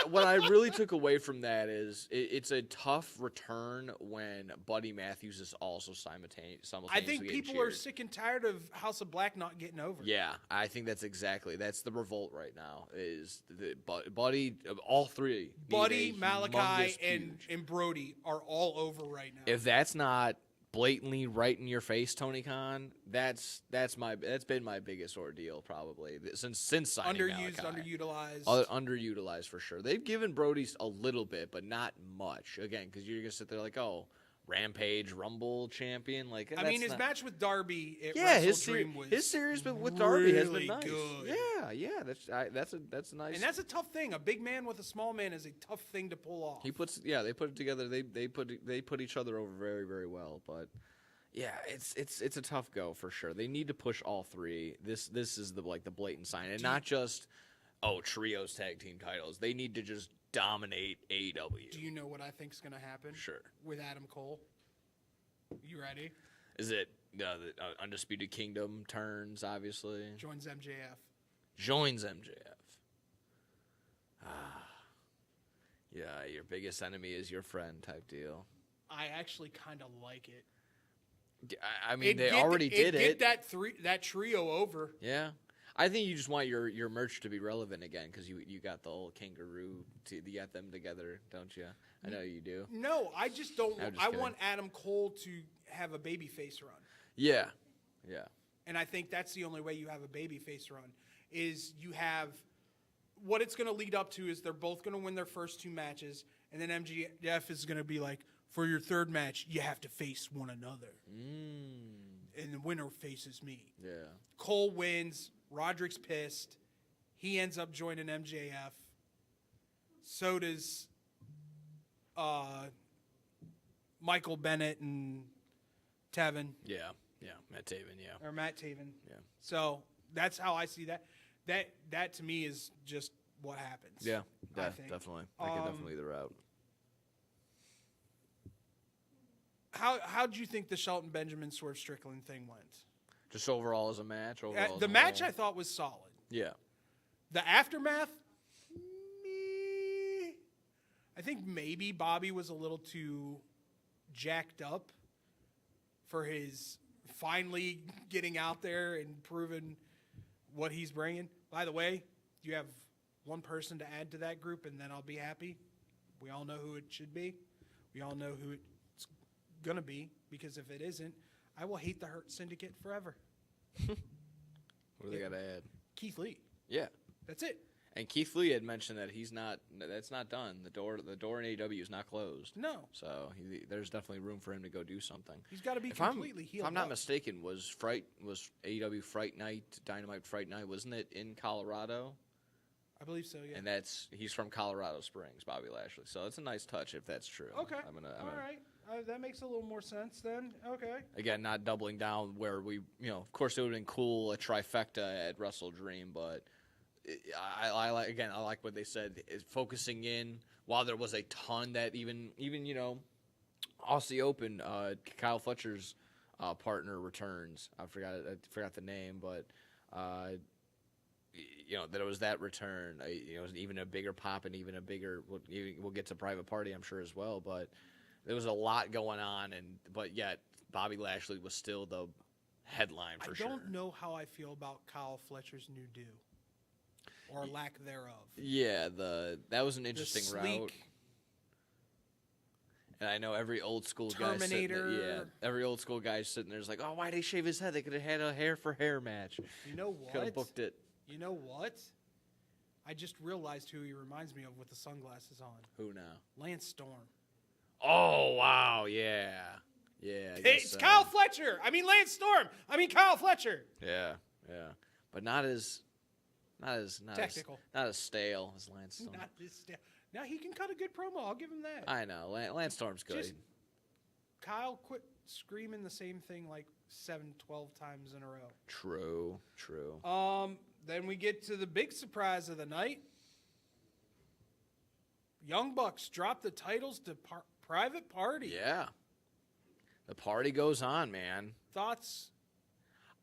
what I really took away from that is it's a tough return when Buddy Matthews is also simultaneously I think getting people are cheered. sick and tired of House of Black not getting over. Yeah, I think that's the revolt right now is the Buddy, all three. Buddy, need a Malachi, humongous feud. and Brody are all over right now. If that's not blatantly right in your face, Tony Khan, that's been my biggest ordeal probably since signing Underused, Malachi. underutilized. Underutilized for sure. They've given Brody a little bit, but not much. Again, because you're gonna sit there like, oh, Rampage Rumble champion. Like, I mean, his match with Darby at his Dream was his series with Darby has been really nice. good. Yeah, that's nice. And that's a tough thing. A big man with a small man is a tough thing to pull off. They put it together. They put each other over very, very well. But yeah, it's a tough go for sure. They need to push all three. This is the blatant sign, and not just trios tag team titles. They need to just dominate AEW. Do you know what I think is going to happen? Sure. With Adam Cole. You ready? Is it the Undisputed Kingdom turns? Obviously Joins MJF. Joins MJF. Yeah, your biggest enemy is your friend type deal. I actually kind of like it. I mean, they already did it. Get that trio over. Yeah. I think you just want your merch to be relevant again because you got the old kangaroo. You got them together, don't you? I know you do. No, I just don't. I kidding. want Adam Cole to have a babyface run. Yeah. And I think that's the only way you have a babyface run is you have what it's going to lead up to is they're both going to win their first two matches, and then MJF is going to be like, for your third match, you have to face one another. And the winner faces me. Yeah. Cole wins. Roderick's pissed. He ends up joining MJF. So does Michael Bennett and Tevin. Yeah. Matt Taven, yeah. Or Matt Taven. Yeah. So that's how I see that. That to me is just what happens. Yeah, I think. definitely. That could definitely be the route. How do you think the Shelton Benjamin Swerve Strickland thing went? Just overall as a match? The match I thought was solid. Yeah. The aftermath, I think maybe Bobby was a little too jacked up for his finally getting out there and proving what he's bringing. By the way, you have one person to add to that group, and then I'll be happy. We all know who it should be. We all know who it's going to be, because if it isn't, I will hate the Hurt Syndicate forever. What do they got to add? Keith Lee. Yeah. That's it. And Keith Lee had mentioned that that's not done. The door in AEW is not closed. No. So there's definitely room for him to go do something. He's got to be completely healed. If I'm not up. mistaken, was AEW Fright Night, Dynamite Fright Night, wasn't it in Colorado? I believe so, yeah. And he's from Colorado Springs, Bobby Lashley. So it's a nice touch if that's true. Okay. All right. That makes a little more sense then. Okay. Again, not doubling down where we, of course it would have been cool, a trifecta at Wrestle Dream, but I like what they said, is focusing in while there was a ton that even Aussie Open, Kyle Fletcher's partner returns. I forgot the name, but that it was that return. It was even a bigger pop and even a bigger. We'll get to Private Party, I'm sure, as well. But there was a lot going on, but yet Bobby Lashley was still the headline for sure. I don't know how I feel about Kyle Fletcher's new do, or lack thereof. Yeah, that was an interesting sleek, route. And I know every old school Terminator. Every old school guy sitting there is like, oh, why did he shave his head? They could have had a hair for hair match. You know what? Could have booked it. You know what? I just realized who he reminds me of with the sunglasses on. Who now? Lance Storm. Oh, wow, yeah. Yeah. It's Kyle Fletcher. I mean Lance Storm. I mean Kyle Fletcher. Yeah. But not as technical. Not as stale as Lance Storm. Not this stale. Now he can cut a good promo. I'll give him that. I know. Lance Storm's good. Just, Kyle quit screaming the same thing like 12 times in a row. True. Then we get to the big surprise of the night. Young Bucks drop the titles to Private Party. Yeah. The party goes on, man. Thoughts?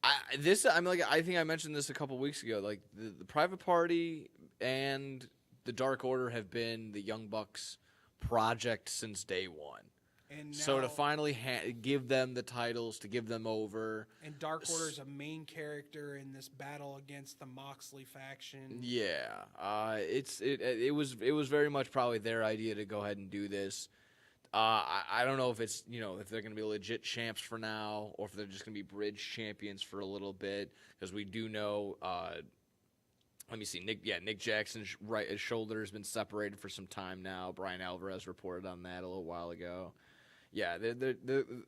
I think I mentioned this a couple weeks ago. Like the Private Party and the Dark Order have been the Young Bucks project since day one. And So now- to finally give them the titles, to give them over. And Dark Order's a main character in this battle against the Moxley faction. Yeah, it was very much probably their idea to go ahead and do this. I don't know if it's if they're going to be legit champs for now, or if they're just going to be bridge champions for a little bit, because we do know. Let me see, Nick Jackson's his shoulder has been separated for some time now. Brian Alvarez reported on that a little while ago. Yeah,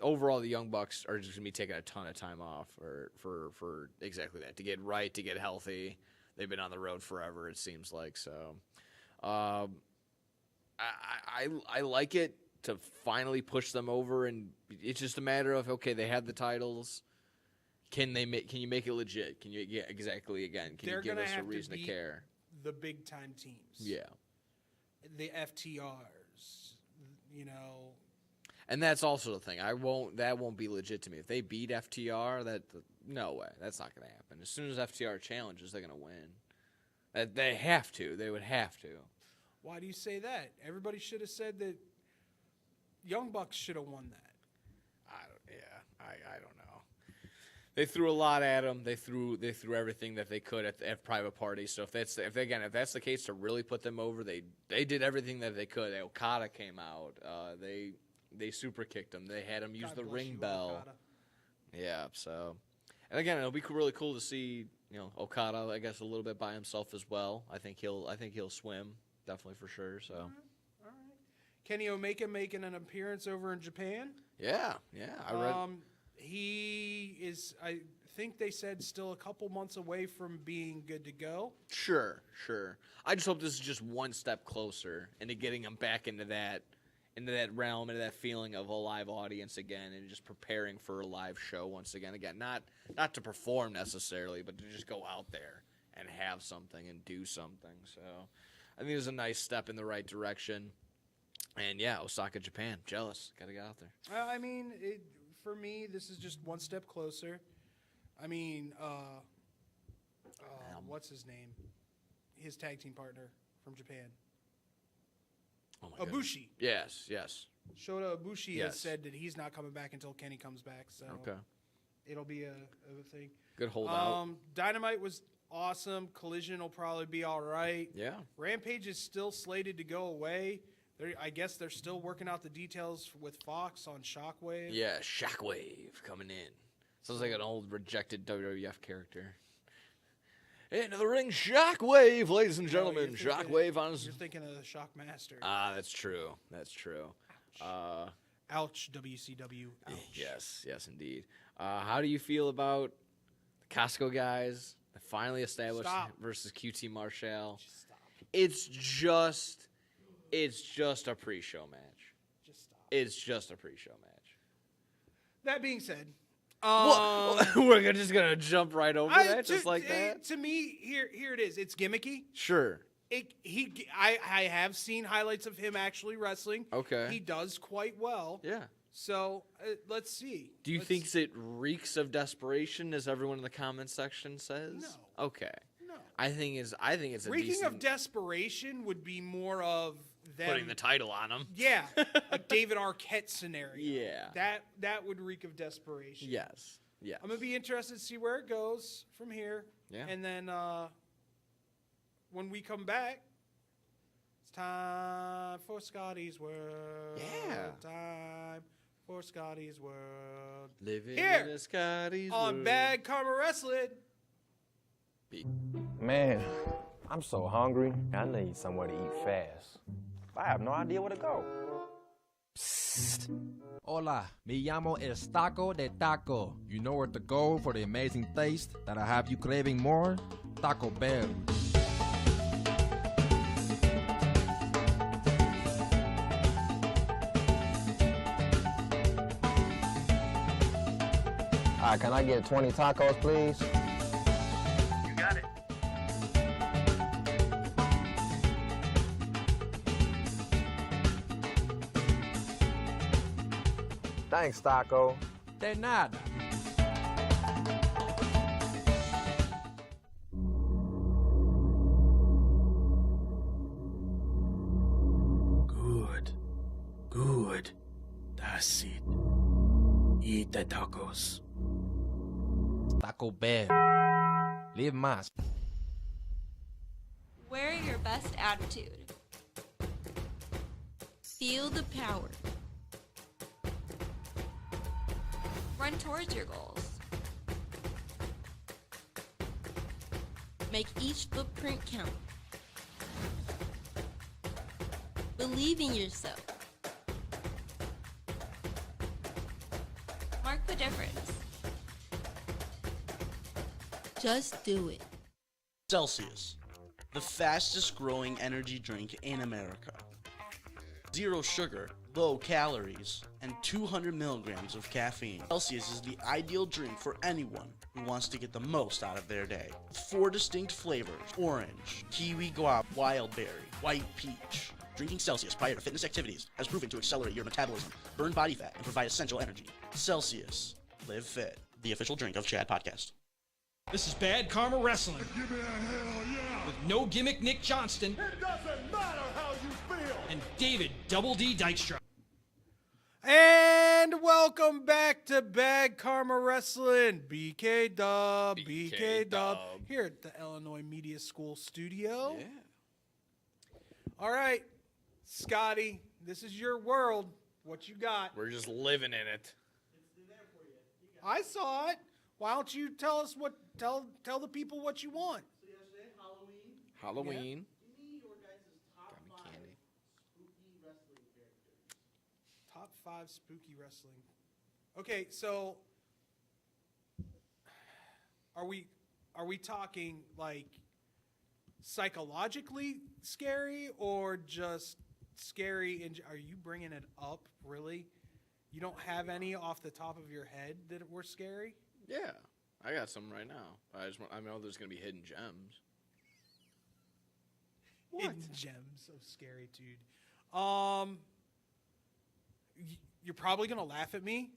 overall the Young Bucks are just going to be taking a ton of time off for exactly that, to get right, to get healthy. They've been on the road forever, it seems like. So, I like it to finally push them over, and it's just a matter of, okay, they have the titles. Can you make it legit? Can you exactly again? Can you give us a reason to care? The big time teams. Yeah. The FTRs, And that's also the thing. That won't be legit to me. If they beat FTR, no way. That's not going to happen. As soon as FTR challenges, they're going to win. They have to. They would have to. Why do you say that? Everybody should have said that Young Bucks should have won that. I don't know. They threw a lot at them. They threw everything that they could at Private Party. So if that's the case, to really put them over, they did everything that they could. Okada came out. They super kicked them. They had him use the ring bell. Okada. Yeah. So, and again, it'll be really cool to see Okada, I guess, a little bit by himself as well. I think he'll swim, definitely, for sure. So. All right. Kenny Omega making an appearance over in Japan. Yeah. I read. He is, I think they said, still a couple months away from being good to go. Sure. I just hope this is just one step closer into getting him back into that realm, into that feeling of a live audience again, and just preparing for a live show once again. Again, not to perform necessarily, but to just go out there and have something and do something. So I think it's a nice step in the right direction. And yeah, Osaka, Japan. Jealous. Got to get out there. I mean, for me, this is just one step closer. I mean, what's his name? His tag team partner from Japan. Oh my Ibushi. Goodness. Yes. Shota Ibushi Yes. has said that he's not coming back until Kenny comes back. So Okay. it'll be a thing. Good holdout. Dynamite was awesome. Collision will probably be all right. Yeah. Rampage is still slated to go away. I guess they're still working out the details with Fox on Shockwave. Yeah, Shockwave coming in. Sounds like an old rejected WWF character. Into the ring, Shockwave, ladies and gentlemen. Shockwave on his... You're thinking of the Shockmaster. That's true. Ouch, WCW. Ouch. Yes, indeed. How do you feel about the Costco guys? They finally established versus QT Marshall. Just stop. It's just a pre-show match. Just stop. It's just a pre-show match. That being said, we're just gonna jump right over that, just like that. To me, here it is. It's gimmicky. Sure. I have seen highlights of him actually wrestling. Okay. He does quite well. Yeah. So let's see. Do you think it reeks of desperation, as everyone in the comments section says? No. Okay. No. I think it's a Reeking decent of desperation would be more of them putting the title on him. Yeah, a David Arquette scenario. Yeah. That would reek of desperation. Yes. I'm gonna be interested to see where it goes from here. Yeah. And then when we come back, it's time for Scotty's World. Yeah. Time for Scotty's World. Living Here, in a Scotty's on world. Bad Karma Wrestling. Man, I'm so hungry. I need somewhere to eat fast. I have no idea where to go. Psst. Hola, me llamo El Taco de Taco. You know where to go for the amazing taste that'll have you craving more? Taco Bell. Can I get 20 tacos, please? You got it. Thanks, Taco. De nada. Good. That's it. Eat the tacos. Taco Bell. Live más. Wear your best attitude. Feel the power. Run towards your goals. Make each footprint count. Believe in yourself. Mark the difference. Just do it. Celsius, the fastest growing energy drink in America. 0 sugar, low calories, and 200 milligrams of caffeine. Celsius is the ideal drink for anyone who wants to get the most out of their day. 4 distinct flavors: orange, kiwi guava, wild berry, white peach. Drinking Celsius prior to fitness activities has proven to accelerate your metabolism, burn body fat, and provide essential energy. Celsius. Live fit. The official drink of Chad Podcast. This is Bad Karma Wrestling. Give me a hell yeah! With No Gimmick Nick Johnston. It doesn't matter how you feel! And David Double D Dykstra. And welcome back to Bad Karma Wrestling. BK Dub. Here at the Illinois Media School studio. Yeah. All right, Scotty, this is your world. What you got? We're just living in it. I saw it. Why don't you tell the people what you want? So yesterday, Halloween. Halloween. Give me your guys' top 5 candy. spooky wrestling characters. Top 5 spooky wrestling. Okay, so are we talking like psychologically scary or just scary? And are you bringing it up? Really? You don't have any off the top of your head that were scary? Yeah, I got some right now. I know there's gonna be hidden gems. Hidden gems of scary, dude. You're probably gonna laugh at me,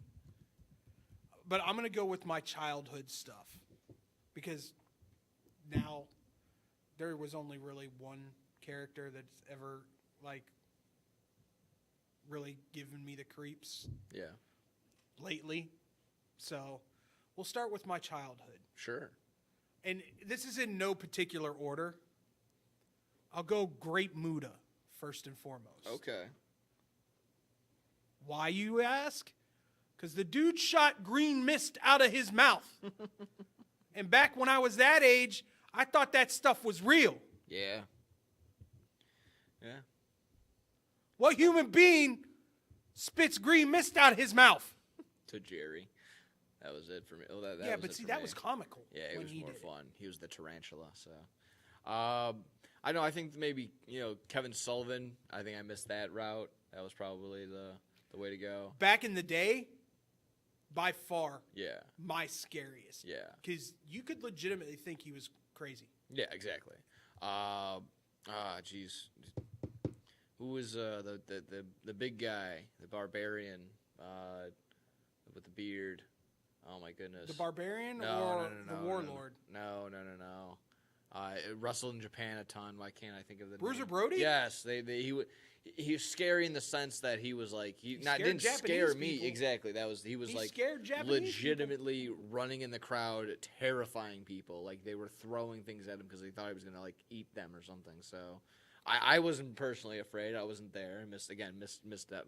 but I'm gonna go with my childhood stuff because now there was only really one character that's ever like really given me the creeps. Yeah. Lately, so we'll start with my childhood. Sure. And this is in no particular order. I'll go Great Muda first and foremost. Okay. Why, you ask? Because the dude shot green mist out of his mouth. And back when I was that age, I thought that stuff was real. Yeah. Yeah. What human being spits green mist out of his mouth? To Jerry. That was it for me. Oh, that yeah, was but it see, for that me. was comical. Yeah, it when was he more did fun. He was the tarantula, so. I know, I think maybe, Kevin Sullivan, I think I missed that route. That was probably the way to go. Back in the day, by far, Yeah. my scariest. Yeah. Because you could legitimately think he was crazy. Yeah, exactly. Jeez. Who was the big guy, the barbarian, with the beard? Oh my goodness. The barbarian No, the warlord? No. Wrestled in Japan a ton. Why can't I think of the Bruiser name? Brody? Yes, he was scary in the sense that he was like didn't Japanese scare me people. exactly. He was like scared Japanese legitimately running in the crowd, terrifying people. Like they were throwing things at him because they thought he was gonna like eat them or something. So I wasn't personally afraid. I wasn't there. I missed that.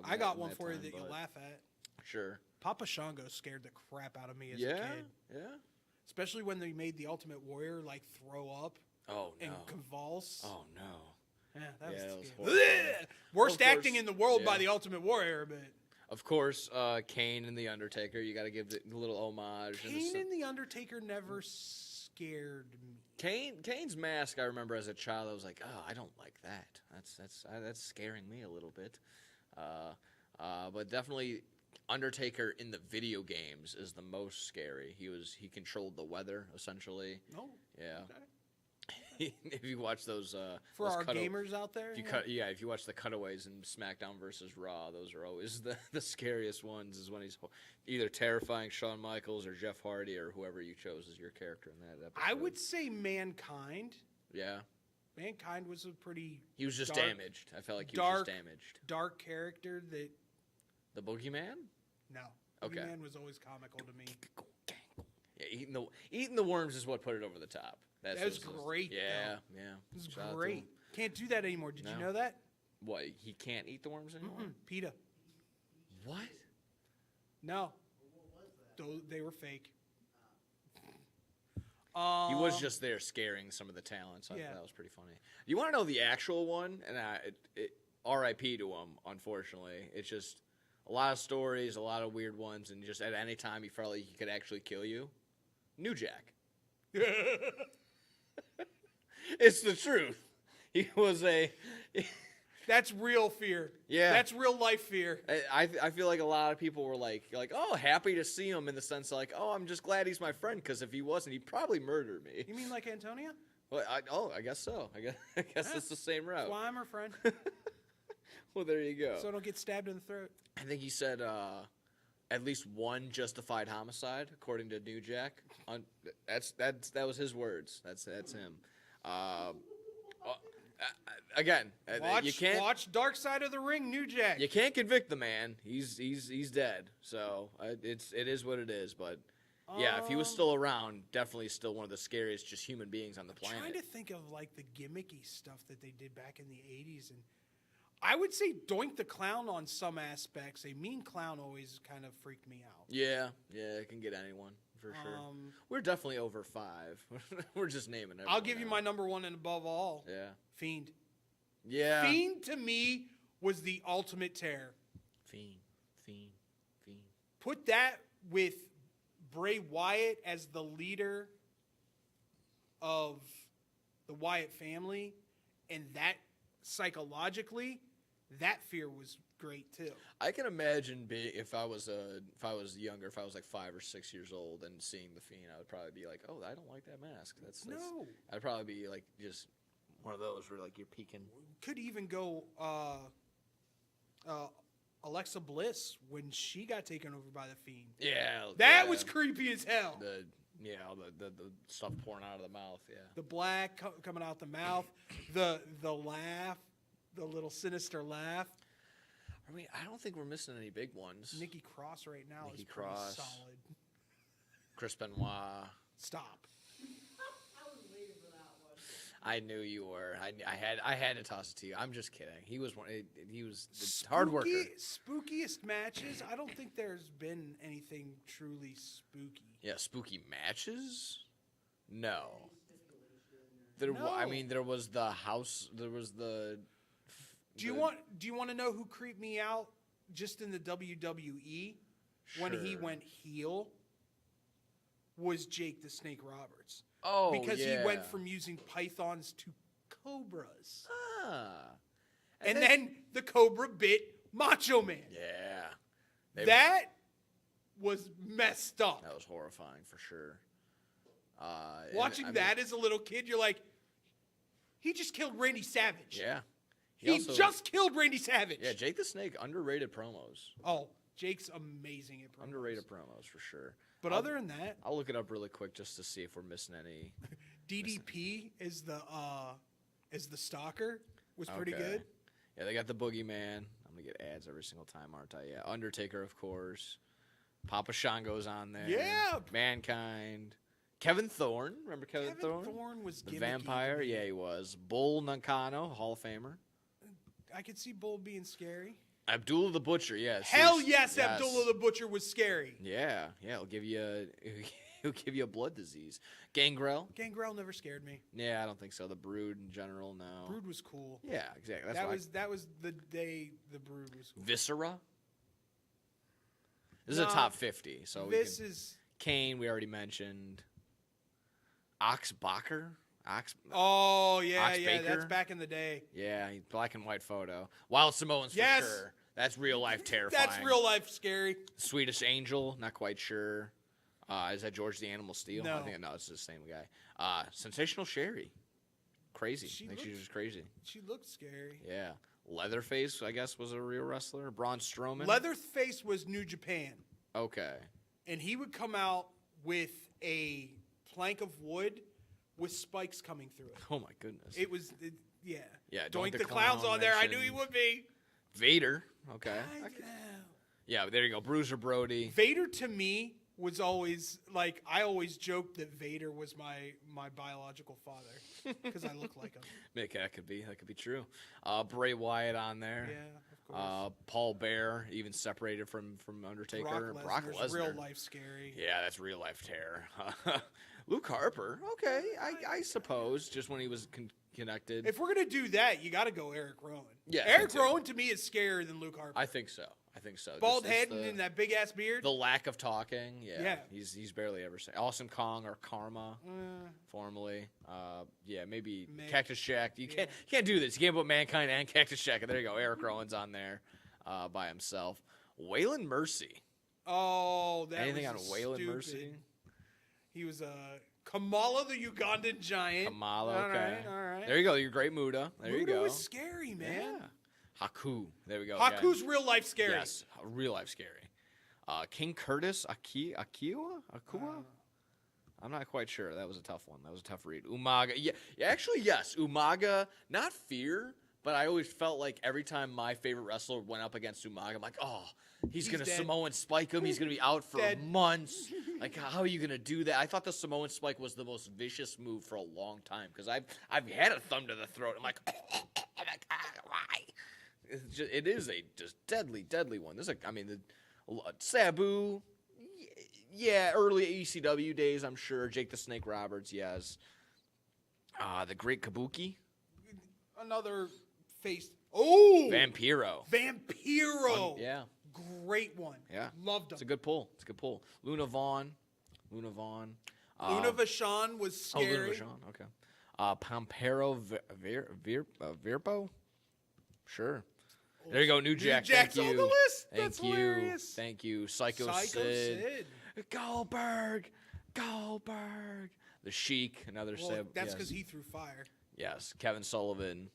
I got one for you that you'll laugh at. Sure. Papa Shango scared the crap out of me as a Yeah, kid. yeah. Especially when they made the Ultimate Warrior like throw up and convulse. Oh no. Yeah, that was scary. horrible. Worst Of course, acting in the world by yeah. the Ultimate Warrior, but Of course, Kane and the Undertaker. You got to give a little homage. Kane and the Undertaker never scared me. Kane's mask, I remember as a child, I was like, oh, I don't like that. That's scaring me a little bit. But definitely, Undertaker in the video games is the most scary. He controlled the weather essentially. Oh, yeah. Okay. if you watch those For those our gamers out there, if you if you watch the cutaways in SmackDown versus Raw, those are always the scariest ones. Is when he's either terrifying Shawn Michaels or Jeff Hardy or whoever you chose as your character in that episode. I would say Mankind. Yeah. Mankind was a pretty. He was just dark, damaged. I felt like he was just damaged. Dark character that. The Boogeyman? No. Okay. Boogeyman was always comical to me. Yeah, eating the worms is what put it over the top. That was great. Yeah, though. yeah. It was Shout out to great. him. Can't do that anymore. Did you know that? What? He can't eat the worms anymore? PETA. What? No. They were fake. He was just there scaring some of the talents. I thought that was pretty funny. You want to know the actual one? And R.I.P. to him, unfortunately. It's just a lot of stories, a lot of weird ones, and just at any time he felt like he could actually kill you. New Jack. It's the truth. He was That's real fear. Yeah. That's real life fear. I feel like a lot of people were like, oh, happy to see him in the sense of like, oh, I'm just glad he's my friend because if he wasn't, he'd probably murder me. You mean like Antonia? Well, I guess so. I guess it's the same route. That's why I'm her friend. Well, there you go. So I don't get stabbed in the throat. I think he said at least one justified homicide, according to New Jack. That was his words. That's him. Again, you can't watch Dark Side of the Ring, New Jack. You can't convict the man. He's dead. So it is what it is. But yeah, if he was still around, definitely still one of the scariest just human beings on the planet. I'm trying to think of like the gimmicky stuff that they did back in the 80s, and I would say Doink the Clown on some aspects. A mean clown always kind of freaked me out. Yeah, it can get anyone for sure. We're definitely over 5. We're just naming it. I'll give you my number one and above all. Yeah. Fiend. Yeah. Fiend to me was the ultimate terror. Fiend. Put that with Bray Wyatt as the leader of the Wyatt family, and that psychologically, that fear was great too. I can imagine if I was younger, if I was like 5 or 6 years old and seeing the Fiend, I would probably be like, oh, I don't like that mask. That's no. I'd probably be like just one of those where like you're peeking. Could even go Alexa Bliss when she got taken over by the Fiend. Yeah, that was creepy as hell. The stuff pouring out of the mouth. Yeah, the black coming out the mouth, the laugh, the little sinister laugh. I mean, I don't think we're missing any big ones. Nikki Cross right now is pretty solid. Chris Benoit. Stop. I knew you were. I had to toss it to you. I'm just kidding. He was the hard worker. Spookiest matches. I don't think there's been anything truly spooky. Yeah, spooky matches. No. No. I mean, there was the house. There was the. Do you want to know who creeped me out just in the WWE when he went heel? Was Jake the Snake Roberts. Oh, because yeah. he went from using pythons to cobras. And then the cobra bit Macho Man. Yeah. That was messed up. That was horrifying for sure. Watching that as a little kid, you're like, he just killed Randy Savage. Yeah. He just killed Randy Savage. Yeah, Jake the Snake, underrated promos. Oh, Jake's amazing at promos. Underrated promos for sure. But other than that, I'll look it up really quick just to see if we're missing any. DDP is the stalker was pretty good. Yeah, they got the Boogeyman. I'm gonna get ads every single time, aren't I? Yeah, Undertaker, of course. Papa Shango's on there. Yeah. Mankind. Kevin Thorne. Remember Kevin Thorne? Kevin Thorne was the vampire. Yeah, he was. Bull Nakano, Hall of Famer. I could see Bull being scary. Abdullah the Butcher, yes. Hell yes, Abdullah the Butcher was scary. Yeah, he'll give you a blood disease. Gangrel never scared me. Yeah, I don't think so. The Brood in general, no. Brood was cool. Yeah, exactly. That was the day the Brood was cool. Viscera. This is a top 50, so this is Kane. We already mentioned. Oxbacher. Oh yeah, Ox Baker. That's back in the day. Yeah, black and white photo. Wild Samoans for sure. That's real life terrifying. That's real life scary. Swedish Angel, not quite sure. Is that George the Animal Steel? No. I think no, it's the same guy. Sensational Sherry. crazy. I think she's just crazy. She looked scary. Yeah. Leatherface, I guess, was a real wrestler. Braun Strowman. Leatherface was New Japan. Okay. And he would come out with a plank of wood with spikes coming through it. Oh, my goodness. Yeah. Yeah. Doink the Clown's on there. I knew he would be. Vader. Okay. Yeah, there you go. Bruiser Brody. Vader, to me, was always, like, I always joked that Vader was my biological father because I look like him. Mick, that could be true. Bray Wyatt on there. Yeah, of course. Paul Bear, even separated from Undertaker. Brock Lesnar's real Lesnar. life scary. Yeah, that's real life terror. Luke Harper. Okay, I suppose just when he was connected. If we're gonna do that, you got to go Eric Rowan. Yeah, Eric Rowan to me is scarier than Luke Harper. I think so. Bald head and that big ass beard. The lack of talking. Yeah. He's barely ever saying. Awesome Kong or Karma, formerly. Maybe Mick. Cactus Jack. You can't do this. You can't put Mankind and Cactus Jack. There you go. Eric Rowan's on there by himself. Waylon Mercy. Oh, that anything was on Waylon stupid. Mercy? He was Kamala the Ugandan giant. Kamala. Okay. All right. There you go. Your Great Muda. There you go. Muda was scary, man. Yeah. Haku. There we go. Haku's real life scary. Yes, real life scary. King Curtis Akua? I'm not quite sure. That was a tough one. That was a tough read. Umaga. Yeah, actually, yes. Umaga, not fear, but I always felt like every time my favorite wrestler went up against Umaga, I'm like, oh, he's going to Samoan spike him. He's going to be out for months. Like, how are you going to do that? I thought the Samoan spike was the most vicious move for a long time because I've had a thumb to the throat. I'm like, why? It is a just deadly one. There's Sabu, yeah, early ECW days, I'm sure. Jake the Snake Roberts, yes. The Great Kabuki. Another face. Oh! Vampiro. Yeah. Great one. Yeah. Loved him. It's a good pull. Luna Vaughn. Luna Vachon was scary. Oh, Luna Vachon, okay. Pampero Virpo? Sure. There you go, New Jack. Jack's Thank you. on the list. Thank That's you. hilarious. Thank you. Psycho Sid. Goldberg. The Sheik, another Seb. That's yes. because he threw fire. Yes. Kevin Sullivan.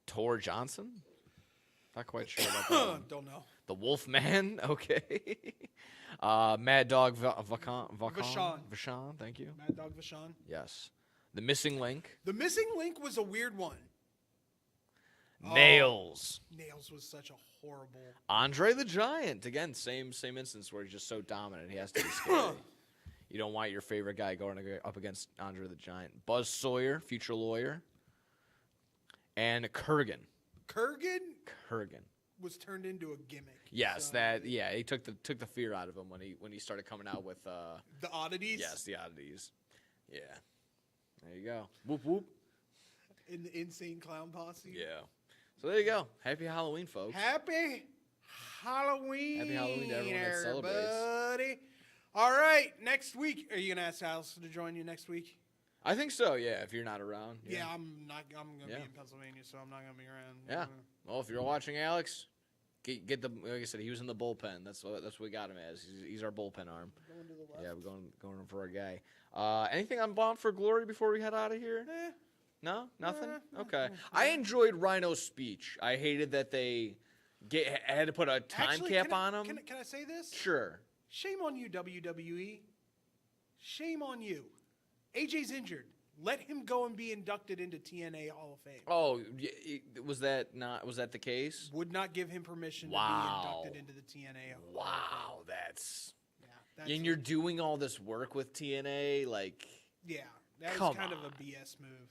Tor Johnson? Not quite sure about that one. Don't know. The Wolfman. Okay. Mad Dog Vachon. Thank you. Mad Dog Vachon. Yes. The Missing Link. The Missing Link was a weird one. Nails. Nails was such a horrible. Andre the Giant. Again, same instance where he's just so dominant. He has to be scary. You don't want your favorite guy going up against Andre the Giant. Buzz Sawyer, future lawyer. And Kurgan. Kurgan was turned into a gimmick. Yes, he took the fear out of him when he started coming out with the oddities. Yes, the oddities. Yeah. There you go. Whoop whoop. In the Insane Clown Posse. Yeah. So there you go. Happy Halloween, folks. Happy Halloween. Happy Halloween to everyone that celebrates. Everybody. All right, next week. Are you gonna ask Alice to join you next week? I think so. Yeah, if you're not around. Yeah, I'm not. I'm gonna be in Pennsylvania, so I'm not gonna be around. Yeah. Well, if you're watching Alex, get the. Like I said, he was in the bullpen. That's what we got him as. He's our bullpen arm. Going to the left. Yeah, we're going for our guy. Anything on Bound for Glory before we head out of here? No, nothing. Okay. I enjoyed Rhino's speech. I hated that they had to put a time cap on him. Can I say this? Sure. Shame on you, WWE. Shame on you. AJ's injured. Let him go and be inducted into TNA Hall of Fame. Oh, was that the case? Would not give him permission to be inducted into the TNA Hall of Fame. Wow, that's and you're doing all this work with TNA, like. Yeah, that was kind of a BS move.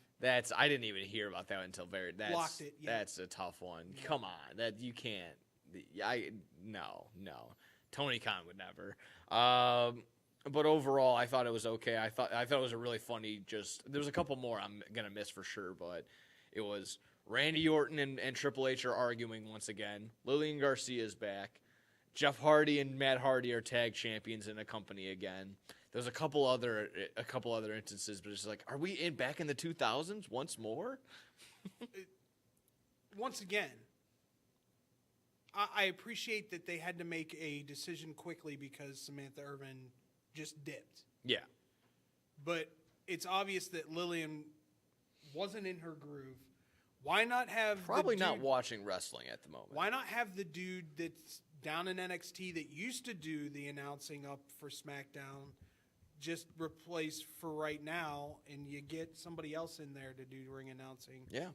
I didn't even hear about that until Blocked it. Yeah. That's a tough one. Yeah. Come on, that you can't. No. Tony Khan would never. But overall, I thought it was okay. I thought it was a really funny. There was a couple more I'm gonna miss for sure, but it was Randy Orton and Triple H are arguing once again. Lillian Garcia is back. Jeff Hardy and Matt Hardy are tag champions in a company again. There's a couple other instances, but it's like, are we back in the 2000s once more? Once again, I appreciate that they had to make a decision quickly because Samantha Irvin just dipped. Yeah. But it's obvious that Lillian wasn't in her groove. Why not have Probably the dude, not watching wrestling at the moment. Why not have the dude that's down in NXT that used to do the announcing up for SmackDown just replace for right now, and you get somebody else in there to do ring announcing? Yeah,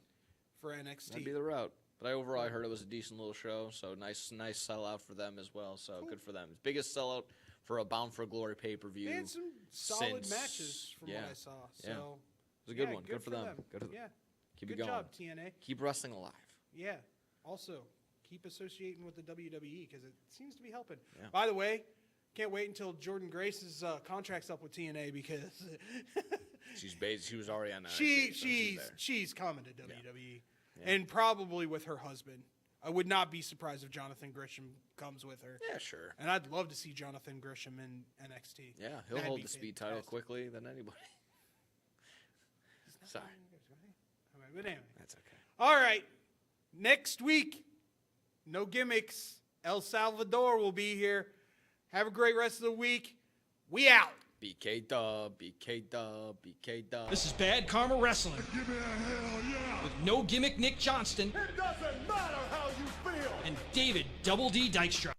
for NXT. That'd be the route. But I heard it was a decent little show, so nice sellout for them as well. So Cool. good for them. Biggest sellout for a Bound for Glory pay-per-view. They had some solid since- matches from what yeah, I saw. So yeah. It was a good one. Good for them. Good for them. Yeah. Keep Good it going. job, TNA. Keep wrestling alive. Yeah. Also, keep associating with the WWE because it seems to be helping. Yeah. By the way, can't wait until Jordan Grace's contract's up with TNA because She was already on that. she's coming to WWE, and probably with her husband. I would not be surprised if Jonathan Gresham comes with her. Yeah, sure. And I'd love to see Jonathan Gresham in NXT. Yeah, he'll That'd hold be the speed title fantastic. quickly than anybody. Sorry. All right, but anyway. That's okay. All right. Next week, no gimmicks. El Salvador will be here. Have a great rest of the week. We out. BK Dub, BK Dub, BK Dub. This is Bad Karma Wrestling. Give me a hell yeah. With no gimmick Nick Johnston It doesn't matter how you feel. and David Double D Dykstra.